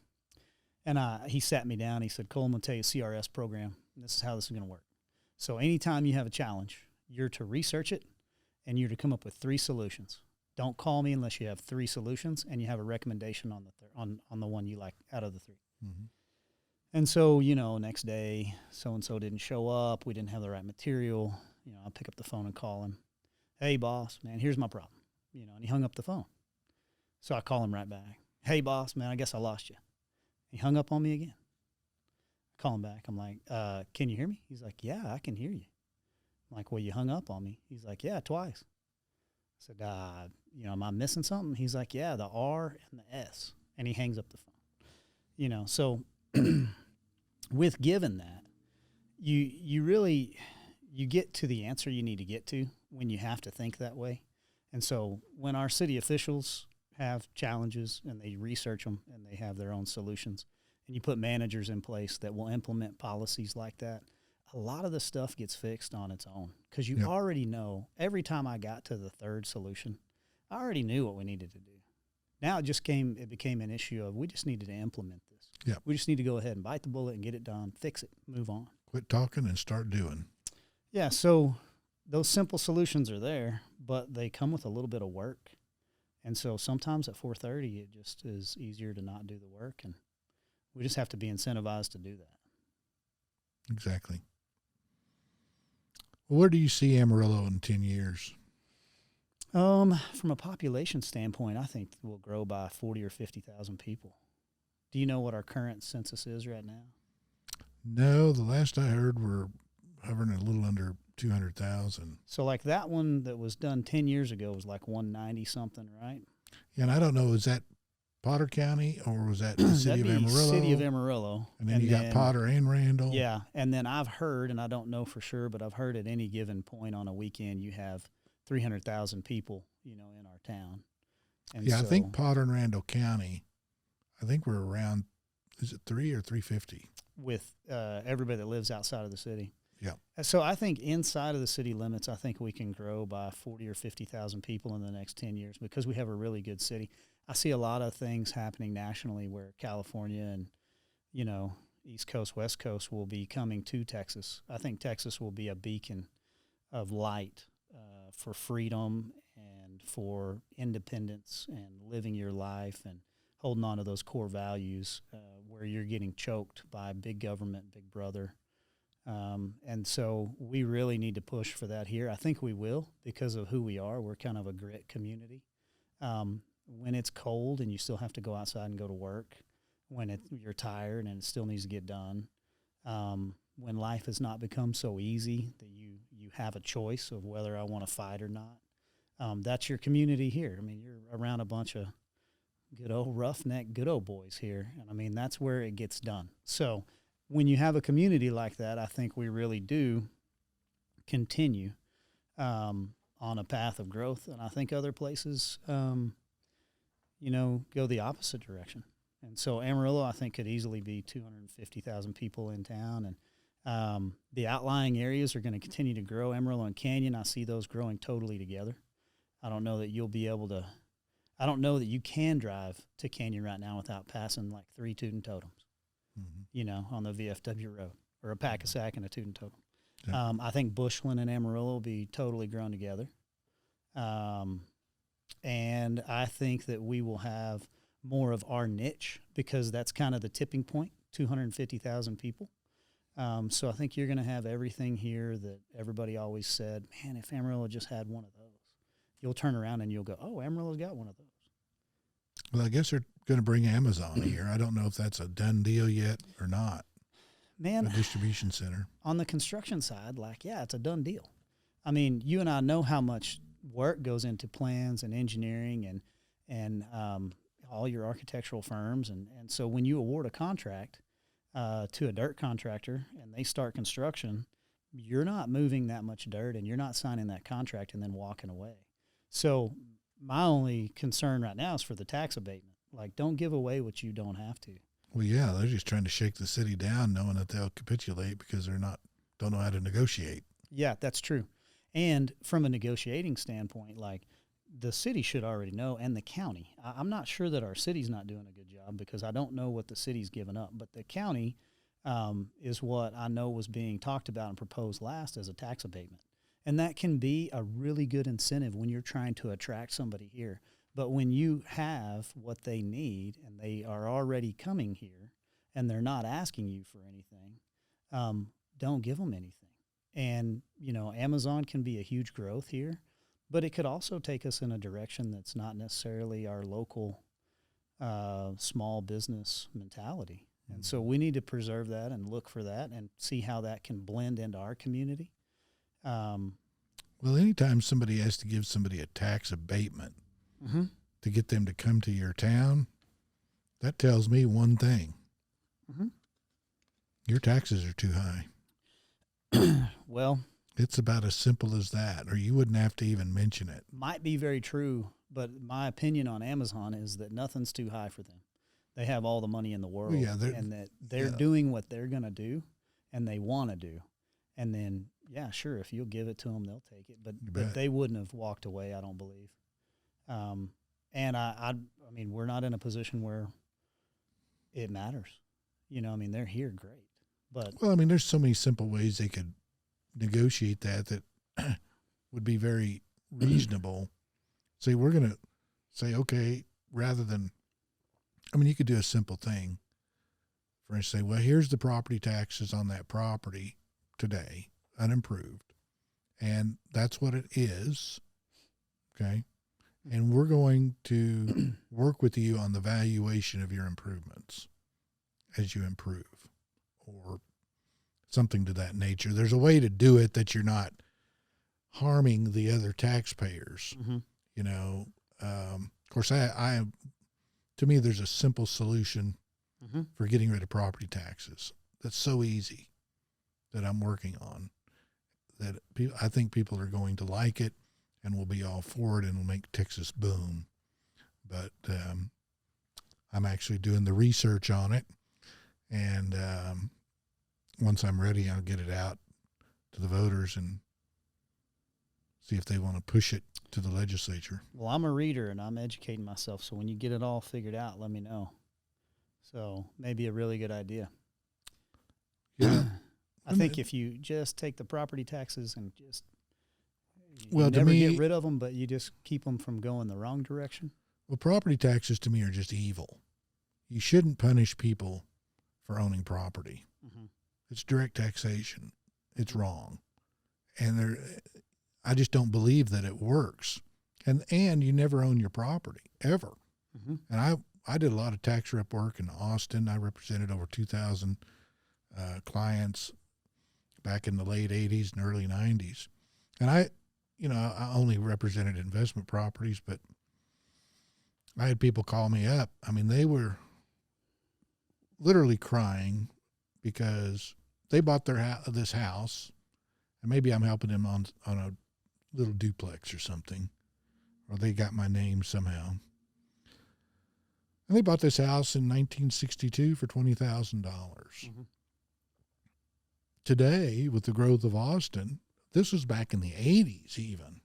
B: And he sat me down. He said, Cole, I'm going to tell you CRS program. This is how this is going to work. So anytime you have a challenge, you're to research it, and you're to come up with 3 solutions. Don't call me unless you have 3 solutions and you have a recommendation on the one you like out of the 3. And so, you know, next day, so-and-so didn't show up. We didn't have the right material. You know, I'll pick up the phone and call him. Hey, boss, man, here's my problem. You know, and he hung up the phone. So I call him right back. Hey, boss, man, I guess I lost you. He hung up on me again. I call him back. I'm like, can you hear me? He's like, yeah, I can hear you. I'm like, well, you hung up on me. He's like, yeah, twice. I said, you know, am I missing something? He's like, yeah, the R and the S. And he hangs up the phone. You know, so with given that, you really get to the answer you need to get to when you have to think that way. And so when our city officials have challenges and they research them and they have their own solutions, and you put managers in place that will implement policies like that, a lot of the stuff gets fixed on its own because you already know. Every time I got to the 3rd solution, I already knew what we needed to do. Now it became an issue of we just needed to implement this.
A: Yeah.
B: We just need to go ahead and bite the bullet and get it done, fix it, move on.
A: Quit talking and start doing.
B: Yeah, so those simple solutions are there, but they come with a little bit of work. And so sometimes at 4:30, it just is easier to not do the work, and we just have to be incentivized to do that.
A: Exactly. Well, where do you see Amarillo in 10 years?
B: From a population standpoint, I think we'll grow by 40 or 50,000 people. Do you know what our current census is right now?
A: No, the last I heard we're hovering a little under 200,000.
B: So like that one that was done 10 years ago was like 190 something, right?
A: Yeah, and I don't know, is that Potter County, or was that the city
B: That'd
A: of
B: be
A: Amarillo?
B: City of Amarillo.
A: And then you got Potter and Randall.
B: Yeah, and then I've heard, and I don't know for sure, but I've heard at any given point on a weekend you have 300,000 people, in our town. And
A: yeah,
B: so,
A: I think Potter and Randall County, I think we're around, is it 3 or 350?
B: with everybody that lives outside of the city.
A: Yeah.
B: So I think inside of the city limits, I think we can grow by 40 or 50,000 people in the next 10 years because we have a really good city. I see a lot of things happening nationally where California and, East Coast, West Coast will be coming to Texas. I think Texas will be a beacon of light for freedom and for independence and living your life and holding on to those core values where you're getting choked by big government, big brother. And so we really need to push for that here. I think we will because of who we are. We're kind of a grit community. When it's cold and you still have to go outside and go to work, when you're tired and it still needs to get done, when life has not become so easy that you have a choice of whether I want to fight or not, that's your community here. I mean, you're around a bunch of good old roughneck, good old boys here. And I mean, that's where it gets done. So when you have a community like that, I think we really do continue on a path of growth. And I think other places, go the opposite direction. And so Amarillo, I think, could easily be 250,000 people in town. And the outlying areas are going to continue to grow. Amarillo and Canyon, I see those growing totally together. I don't know that you can drive to Canyon right now without passing like 3 tootin' totems, on the VFW road, or a pack-a-sack and a tootin' totem. Yeah. I think Bushland and Amarillo will be totally grown together. And I think that we will have more of our niche because that's kind of the tipping point, 250,000 people. So I think you're going to have everything here that everybody always said, man, if Amarillo just had one of those, you'll turn around and you'll go, oh, Amarillo's got one of those.
A: Well, I guess they're going to bring Amazon here. I don't know if that's a done deal yet or not.
B: Man,
A: a distribution center.
B: On the construction side, it's a done deal. I mean, you and I know how much work goes into plans and engineering and all your architectural firms. And so when you award a contract to a dirt contractor and they start construction, you're not moving that much dirt and you're not signing that contract and then walking away. So my only concern right now is for the tax abatement. Like, don't give away what you don't have to.
A: Well, yeah, they're just trying to shake the city down knowing that they'll capitulate because don't know how to negotiate.
B: Yeah, that's true. And from a negotiating standpoint, like, the city should already know, and the county. I'm not sure that our city's not doing a good job because I don't know what the city's given up. But the county is what I know was being talked about and proposed last as a tax abatement. And that can be a really good incentive when you're trying to attract somebody here. But when you have what they need and they are already coming here and they're not asking you for anything, don't give them anything. And, Amazon can be a huge growth here, but it could also take us in a direction that's not necessarily our local small business mentality. And so we need to preserve that and look for that and see how that can blend into our community.
A: Well, anytime somebody has to give somebody a tax abatement to get them to come to your town, that tells me one thing. Your taxes are too high.
B: Well,
A: it's about as simple as that, or you wouldn't have to even mention it.
B: Might be very true, but my opinion on Amazon is that nothing's too high for them. They have all the money in the world, and that they're doing what they're going to do and they want to do. And then, yeah, sure, if you'll give it to them, they'll take it. But they wouldn't have walked away, I don't believe. And I mean, we're not in a position where it matters. They're here, great. But
A: well, I mean, there's so many simple ways they could negotiate that would be very reasonable. Say, we're going to say, okay, rather than, you could do a simple thing. For instance, say, well, here's the property taxes on that property today, unimproved. And that's what it is. Okay. And we're going to work with you on the valuation of your improvements as you improve, or something to that nature. There's a way to do it that you're not harming the other taxpayers. Of course, I to me, there's a simple solution
B: Mm-hmm.
A: for getting rid of property taxes. That's so easy that I'm working on that I think people are going to like it and will be all for it and will make Texas boom. But I'm actually doing the research on it. And once I'm ready, I'll get it out to the voters and see if they want to push it to the legislature.
B: Well, I'm a reader and I'm educating myself. So when you get it all figured out, let me know. So maybe a really good idea.
A: Yeah.
B: I think if you just take the property taxes and just
A: Well, to
B: never
A: me,
B: get rid of them, but you just keep them from going the wrong direction.
A: well, property taxes to me are just evil. You shouldn't punish people for owning property.
B: Mm-hmm.
A: It's direct taxation. It's wrong. And I just don't believe that it works. And you never own your property, ever.
B: Mm-hmm.
A: And I did a lot of tax rep work in Austin. I represented over 2,000 clients back in the late 80s and early 90s. And I only represented investment properties, but I had people call me up. I mean, they were literally crying because they bought this house, and maybe I'm helping them on a little duplex or something, or they got my name somehow. And they bought this house in 1962 for $20,000.
B: Mm-hmm.
A: Today, with the growth of Austin, this was back in the 80s even.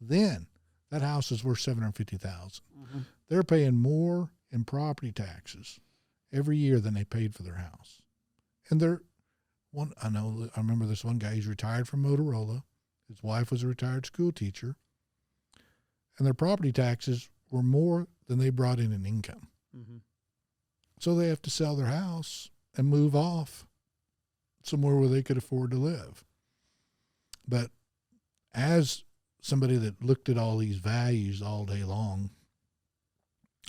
A: Then, that house is worth $750,000.
B: Mm-hmm.
A: They're paying more in property taxes every year than they paid for their house. And I remember this one guy, he's retired from Motorola. His wife was a retired school teacher. And their property taxes were more than they brought in income.
B: Mm-hmm.
A: So they have to sell their house and move off somewhere where they could afford to live. But as somebody that looked at all these values all day long,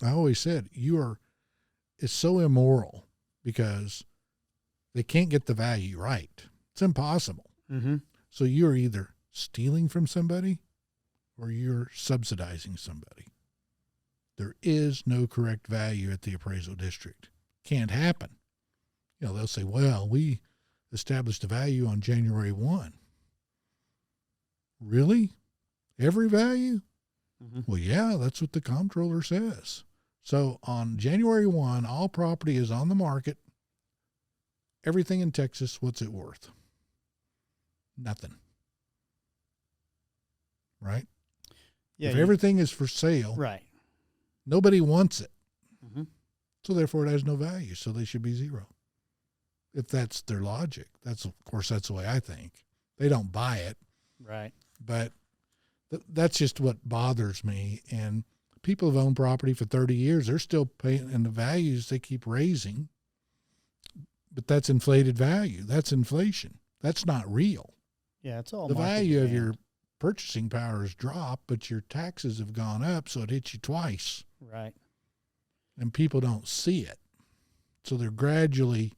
A: I always said, it's so immoral because they can't get the value right. It's impossible.
B: Mm-hmm.
A: So you're either stealing from somebody or you're subsidizing somebody. There is no correct value at the appraisal district. Can't happen. They'll say, well, we established a value on January 1. Really? Every value?
B: Mm-hmm.
A: Well, yeah, that's what the comptroller says. So on January 1, all property is on the market. Everything in Texas, what's it worth? Nothing. Right?
B: Yeah.
A: If everything is for sale,
B: right.
A: Nobody wants it.
B: Mm-hmm.
A: So therefore it has no value. So they should be zero. If that's their logic. That's the way I think. They don't buy it.
B: Right.
A: But that's just what bothers me. And people have owned property for 30 years. They're still paying, and the values they keep raising. But that's inflated value. That's inflation. That's not real.
B: Yeah, it's all
A: the
B: market
A: value of
B: demand.
A: your purchasing power has dropped, but your taxes have gone up, so it hits you twice.
B: Right.
A: And people don't see it. So they're gradually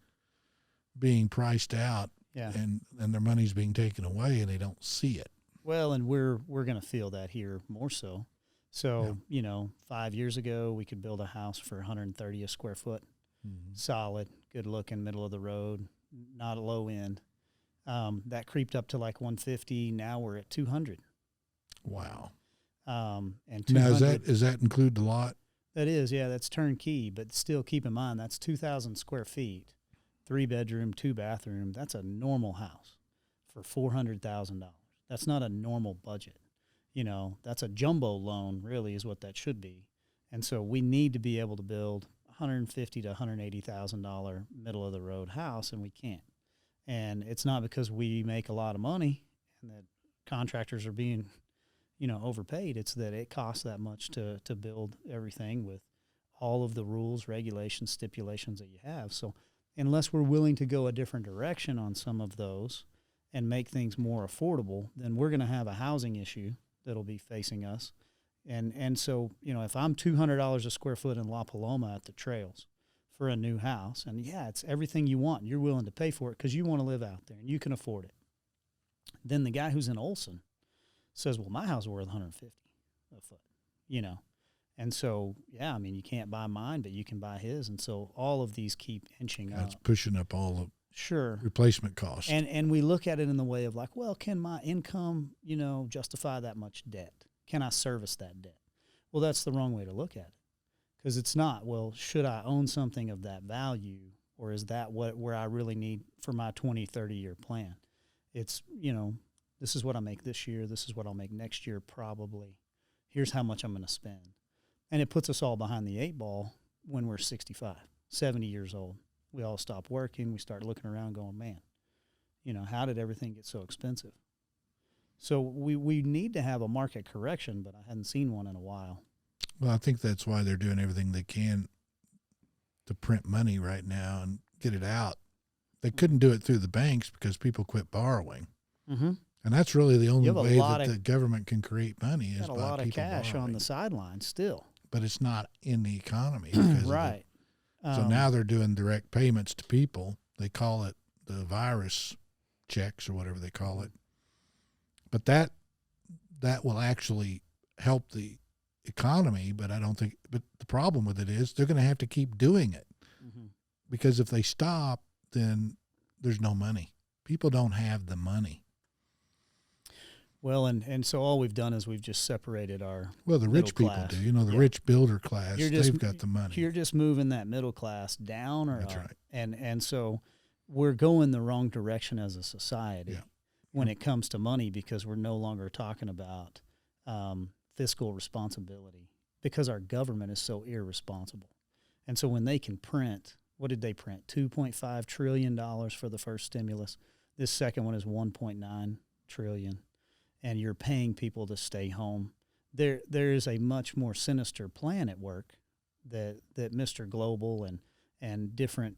A: being priced out,
B: Yeah.
A: and their money's being taken away, and they don't see it.
B: Well, and we're going to feel that here more so. So, 5 years ago, we could build a house for 130 a square foot, solid, good looking, middle of the road, not a low end. That creeped up to like 150. Now we're at 200.
A: Wow.
B: And
A: Now,
B: 200,
A: does that include the lot?
B: That is, yeah, that's turnkey, but still keep in mind that's 2,000 square feet, 3-bedroom, 2-bathroom. That's a normal house for $400,000. That's not a normal budget. That's a jumbo loan, really, is what that should be. And so we need to be able to build $150,000 to $180,000 middle of the road house, and we can't. And it's not because we make a lot of money and that contractors are being, overpaid. It's that it costs that much to build everything with all of the rules, regulations, stipulations that you have. So unless we're willing to go a different direction on some of those and make things more affordable, then we're going to have a housing issue that'll be facing us. And so, if I'm $200 a square foot in La Paloma at the trails for a new house, and it's everything you want, you're willing to pay for it because you want to live out there and you can afford it. Then the guy who's in Olson says, well, my house is worth $150 a foot, And so, yeah, I mean, you can't buy mine, but you can buy his. And so all of these keep inching
A: That's
B: up.
A: pushing up all the
B: Sure.
A: replacement costs.
B: And we look at it in the way of like, well, can my income, justify that much debt? Can I service that debt? Well, that's the wrong way to look at it, because it's not, well, should I own something of that value, or is that where I really need for my 20, 30-year plan? It's, this is what I make this year. This is what I'll make next year probably. Here's how much I'm going to spend. And it puts us all behind the eight ball when we're 65, 70 years old. We all stop working. We start looking around going, man, how did everything get so expensive? So we need to have a market correction, but I hadn't seen one in a while.
A: Well, I think that's why they're doing everything they can to print money right now and get it out. They couldn't do it through the banks because people quit borrowing.
B: Mm-hmm.
A: And that's really the only way that
B: of,
A: the government can create money is by
B: a lot of
A: people
B: cash
A: borrowing.
B: on the sidelines still.
A: But it's not in the economy. Because
B: Right.
A: So now they're doing direct payments to people. They call it the virus checks or whatever they call it. But that will actually help the economy, but I don't think – but the problem with it is they're going to have to keep doing it, because if they stop, then there's no money. People don't have the money.
B: Well, and so all we've done is we've just separated our
A: the rich people
B: class.
A: do. The rich builder class,
B: They've
A: got the money.
B: You're just moving that middle class down or
A: That's
B: up.
A: right.
B: And so we're going the wrong direction as a society when it comes to money, because we're no longer talking about fiscal responsibility, because our government is so irresponsible. And so when they can print, what did they print? $2.5 trillion for the first stimulus. This second one is $1.9 trillion. And you're paying people to stay home. There is a much more sinister plan at work that Mr. Global and different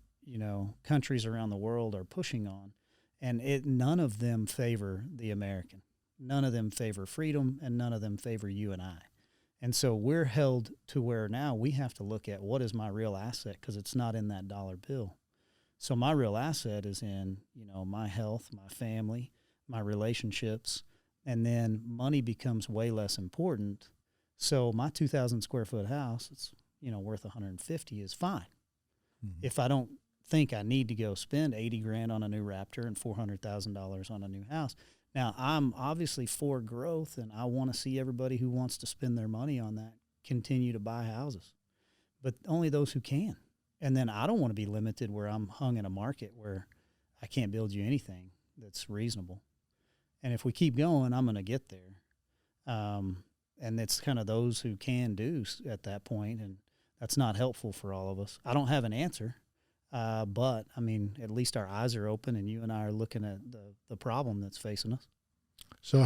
B: countries around the world are pushing on, and none of them favor the American. None of them favor freedom, and none of them favor you and I. And so we're held to where now we have to look at what is my real asset, because it's not in that dollar bill. So my real asset is in my health, my family, my relationships. And then money becomes way less important. So my 2,000 square foot house, it's worth 150 is fine. Mm-hmm. If I don't think I need to go spend 80 grand on a new Raptor and $400,000 on a new house. Now I'm obviously for growth, and I want to see everybody who wants to spend their money on that continue to buy houses, but only those who can. And then I don't want to be limited where I'm hung in a market where I can't build you anything that's reasonable. And if we keep going, I'm going to get there. And it's kind of those who can do at that point, and that's not helpful for all of us. I don't have an answer, but, I mean, at least our eyes are open, and you and I are looking at the problem that's facing us.
A: So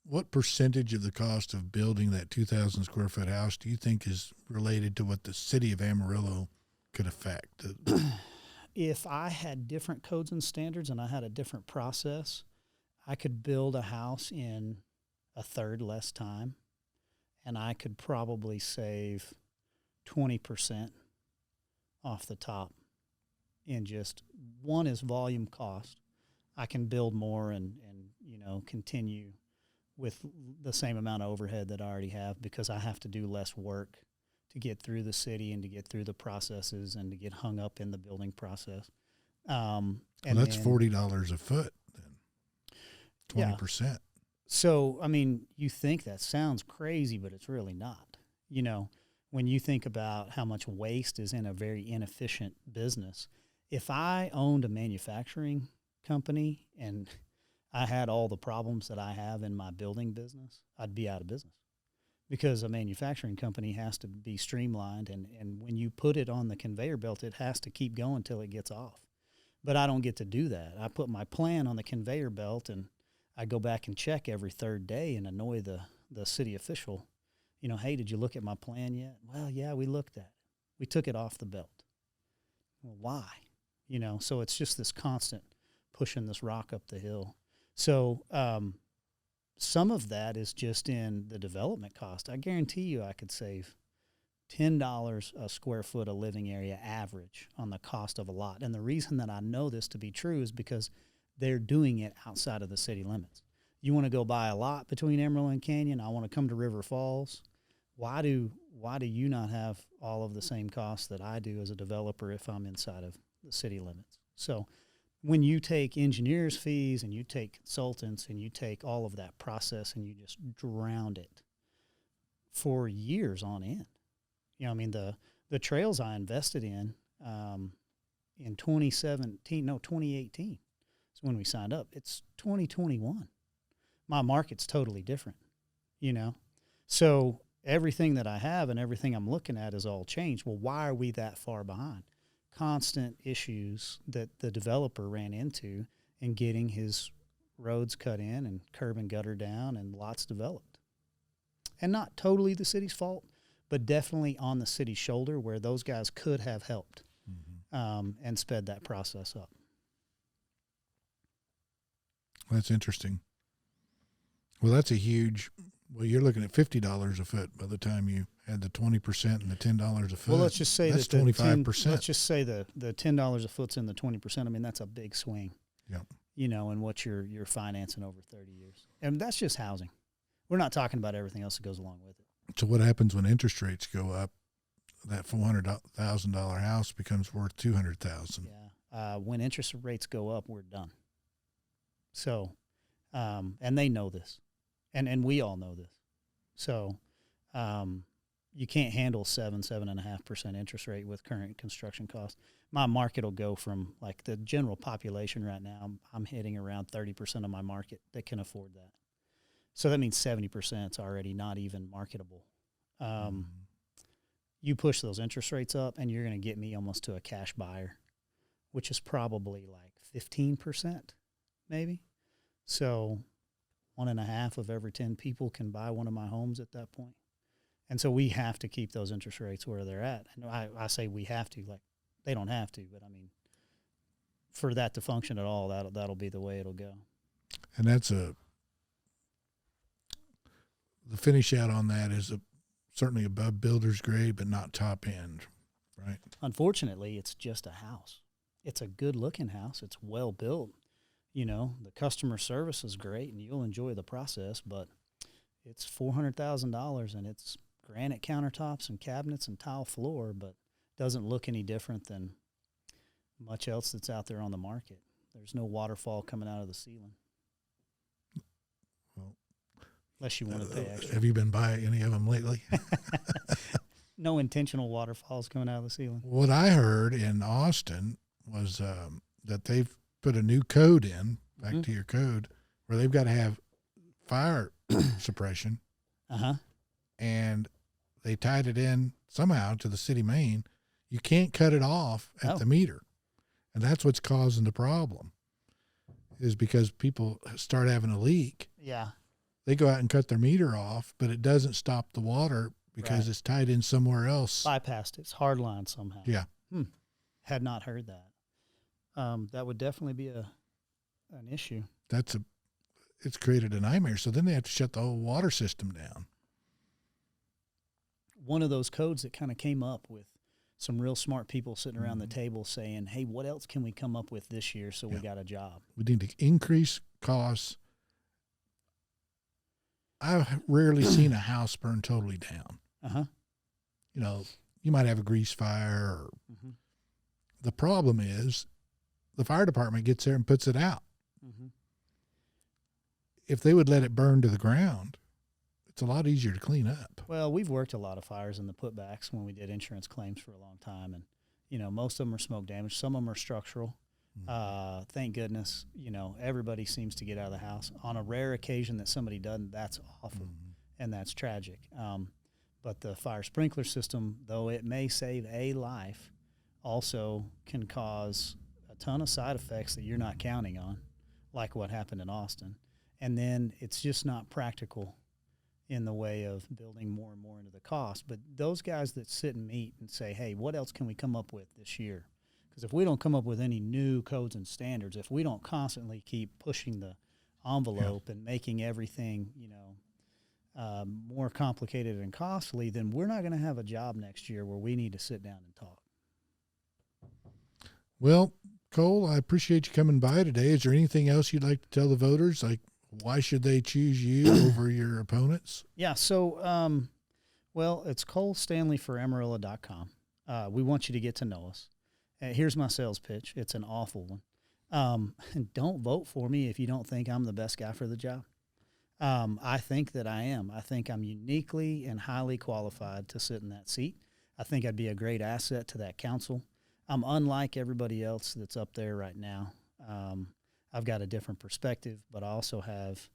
A: what percentage of the cost of building that 2,000 square foot house do you think is related to what the city of Amarillo could affect?
B: If I had different codes and standards and I had a different process, I could build a house in a third less time, and I could probably save 20% off the top in just one is volume cost. I can build more and continue with the same amount of overhead that I already have, because I have to do less work to get through the city and to get through the processes and to get hung up in the building process. And
A: that's $40 a foot. 20%.
B: Yeah. So, I mean, you think that sounds crazy, but it's really not. When you think about how much waste is in a very inefficient business, if I owned a manufacturing company and I had all the problems that I have in my building business, I'd be out of business, because a manufacturing company has to be streamlined. And when you put it on the conveyor belt, it has to keep going till it gets off. But I don't get to do that. I put my plan on the conveyor belt, and I go back and check every third day and annoy the city official. Hey, did you look at my plan yet? Well, yeah, we looked at it. We took it off the belt. Well, why? So it's just this constant pushing this rock up the hill. So some of that is just in the development cost. I guarantee you I could save $10 a square foot of living area average on the cost of a lot. And the reason that I know this to be true is because they're doing it outside of the city limits. You want to go buy a lot between Amarillo and Canyon? I want to come to River Falls. why do you not have all of the same costs that I do as a developer if I'm inside of the city limits? So when you take engineers' fees and you take consultants and you take all of that process and you just drown it for years on end. You know, I mean, the trails I invested in 2018. So when we signed up, it's 2021. My market's totally different, you know? So everything that I have and everything I'm looking at is all changed. Well, why are we that far behind? Constant issues that the developer ran into in getting his roads cut in and curb and gutter down and lots developed. And not totally the city's fault, but definitely on the city's shoulder where those guys could have helped and sped that process up.
A: That's interesting. Well, that's a huge. Well, you're looking at $50 a foot by the time you add the 20% and the $10 a foot.
B: Well, let's just say
A: that's
B: that
A: 25%.
B: Let's just say the $10 a foot's in the 20%. I mean, that's a big swing.
A: Yeah.
B: You know, and what you're financing over 30 years, and that's just housing. We're not talking about everything else that goes along with it.
A: So what happens when interest rates go up? That $400,000 house becomes worth $200,000.
B: Yeah. When interest rates go up, we're done. So, and they know this, and we all know this. So, you can't handle 7.5% interest rate with current construction costs. My market will go from, like, the general population right now, I'm hitting around 30% of my market that can afford that. So that means 70% is already not even marketable. You push those interest rates up, and you're going to get me almost to a cash buyer, which is probably like 15%, maybe. So 1.5 of every 10 people can buy one of my homes at that point. And so we have to keep those interest rates where they're at. And I say we have to, like, they don't have to, but I mean, for that to function at all, that'll be the way it'll go.
A: And that's the finish out on that is certainly above builder's grade, but not top end, right?
B: Unfortunately, it's just a house. It's a good looking house. It's well built. You know, the customer service is great and you'll enjoy the process, but it's $400,000 and it's granite countertops and cabinets and tile floor, but doesn't look any different than much else that's out there on the market. There's no waterfall coming out of the ceiling.
A: Well,
B: unless you want to pay extra.
A: Have you been by any of them lately?
B: No intentional waterfalls coming out of the ceiling.
A: What I heard in Austin was that they've put a new code in, back to your code, where they've got to have fire suppression. And they tied it in somehow to the city main. You can't cut it off at the meter. And that's what's causing the problem, is because people start having a leak.
B: Yeah.
A: They go out and cut their meter off, but it doesn't stop the water because it's tied in somewhere else.
B: Bypassed it. It's hardline somehow.
A: Yeah.
B: Had not heard that. That would definitely be an issue.
A: It's created a nightmare. So then they have to shut the whole water system down.
B: One of those codes that kind of came up with some real smart people sitting around the table saying, hey, what else can we come up with this year so we got a job?
A: We need to increase costs. I've rarely seen a house burn totally down. You know, you might have a grease fire. Or the problem is the fire department gets there and puts it out. If they would let it burn to the ground, it's a lot easier to clean up.
B: Well, we've worked a lot of fires in the putbacks when we did insurance claims for a long time. And, you know, most of them are smoke damage. Some of them are structural. Thank goodness, you know, everybody seems to get out of the house. On a rare occasion that somebody doesn't, that's awful and that's tragic. But the fire sprinkler system, though it may save a life, also can cause a ton of side effects that you're not counting on, like what happened in Austin. And then it's just not practical in the way of building more and more into the cost. But those guys that sit and meet and say, hey, what else can we come up with this year? Because if we don't come up with any new codes and standards, if we don't constantly keep pushing the envelope and making everything, you know, more complicated and costly, then we're not going to have a job next year where we need to sit down and talk.
A: Well, Cole, I appreciate you coming by today. Is there anything else you'd like to tell the voters? Like, why should they choose you over your opponents?
B: Yeah, so Well, it's ColeStanleyForAmarillo.com. We want you to get to know us. Here's my sales pitch. It's an awful one. Don't vote for me if you don't think I'm the best guy for the job. I think that I am. I think I'm uniquely and highly qualified to sit in that seat. I think I'd be a great asset to that council. I'm unlike everybody else that's up there right now. I've got a different perspective, but I also have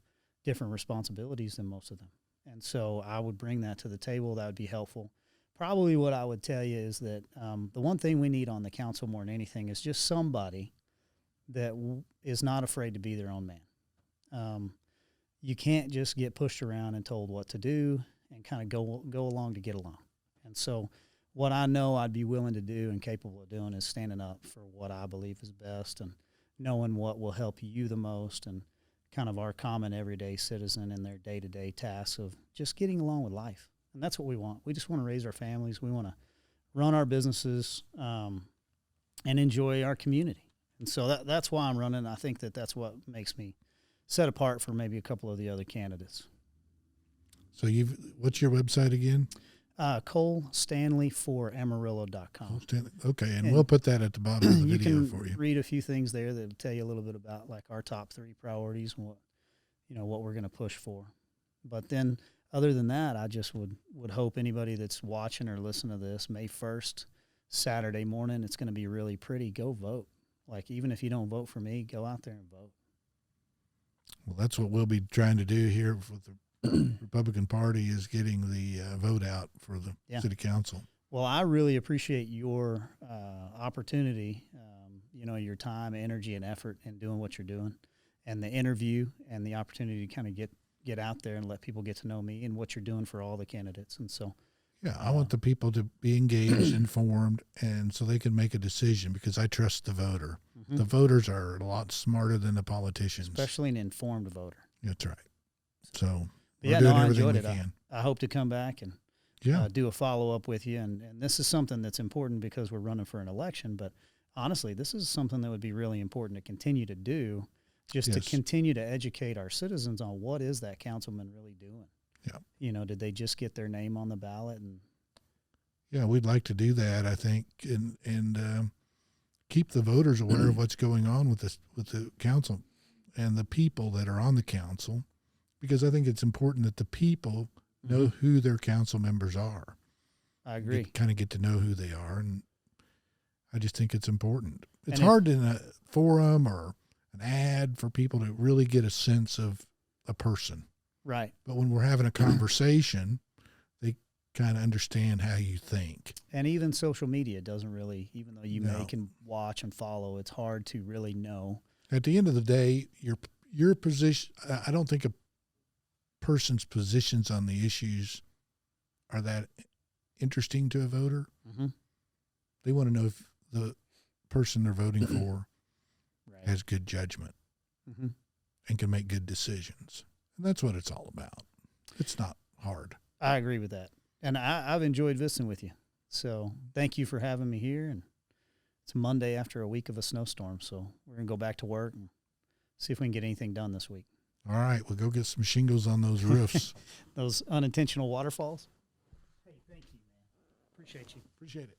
B: different responsibilities than most of them. And so I would bring that to the table. That would be helpful. Probably what I would tell you is that the one thing we need on the council more than anything is just somebody that is not afraid to be their own man. You can't just get pushed around and told what to do and kind of go along to get along. And so what I know I'd be willing to do and capable of doing is standing up for what I believe is best and knowing what will help you the most and kind of our common everyday citizen in their day-to-day tasks of just getting along with life. And that's what we want. We just want to raise our families. We want to run our businesses and enjoy our community. And so that's why I'm running. I think that that's what makes me set apart from maybe a couple of the other candidates.
A: So what's your website again?
B: ColeStanleyForAmarillo.com.
A: Okay, and we'll put that at the bottom of the video for you.
B: Read a few things there that tell you a little bit about like our top 3 priorities and what we're going to push for. But then other than that, I just would hope anybody that's watching or listening to this, May 1st, Saturday morning, it's going to be really pretty. Go vote. Like even if you don't vote for me, go out there and vote.
A: Well, that's what we'll be trying to do here with the Republican Party is getting the vote out for the city council.
B: Well, I really appreciate your opportunity, your time, energy, and effort in doing what you're doing, and the interview and the opportunity to kind of get out there and let people get to know me and what you're doing for all the candidates. And so,
A: I want the people to be engaged, informed, and so they can make a decision because I trust the voter. Mm-hmm. The voters are a lot smarter than the politicians.
B: Especially an informed voter.
A: That's right. So
B: I enjoyed it. I hope to come back and do a follow-up with you. And this is something that's important because we're running for an election. But honestly, this is something that would be really important to continue to do, just to continue to educate our citizens on what is that councilman really doing. Yeah. Did they just get their name on the ballot? And
A: we'd like to do that, I think, and keep the voters aware of what's going on with the council and the people that are on the council, because I think it's important that the people know who their council members are.
B: I agree.
A: Kind of get to know who they are, and I just think it's important. It's hard in a forum or an ad for people to really get a sense of a person.
B: Right.
A: But when we're having a conversation, they kind of understand how you think.
B: And even social media doesn't really, even though you can watch and follow, it's hard to really know.
A: At the end of the day, your position, I don't think a person's positions on the issues are that interesting to a voter. Mm-hmm. They want to know if the person they're voting for has good judgment and can make good decisions. And that's what it's all about. It's not hard.
B: I agree with that. And I've enjoyed visiting with you. So thank you for having me here. And it's Monday after a week of a snowstorm. So we're going to go back to work and see if we can get anything done this week.
A: All right. We'll go get some shingles on those roofs.
B: Those unintentional waterfalls. Hey, thank you, man. Appreciate you.
A: Appreciate it.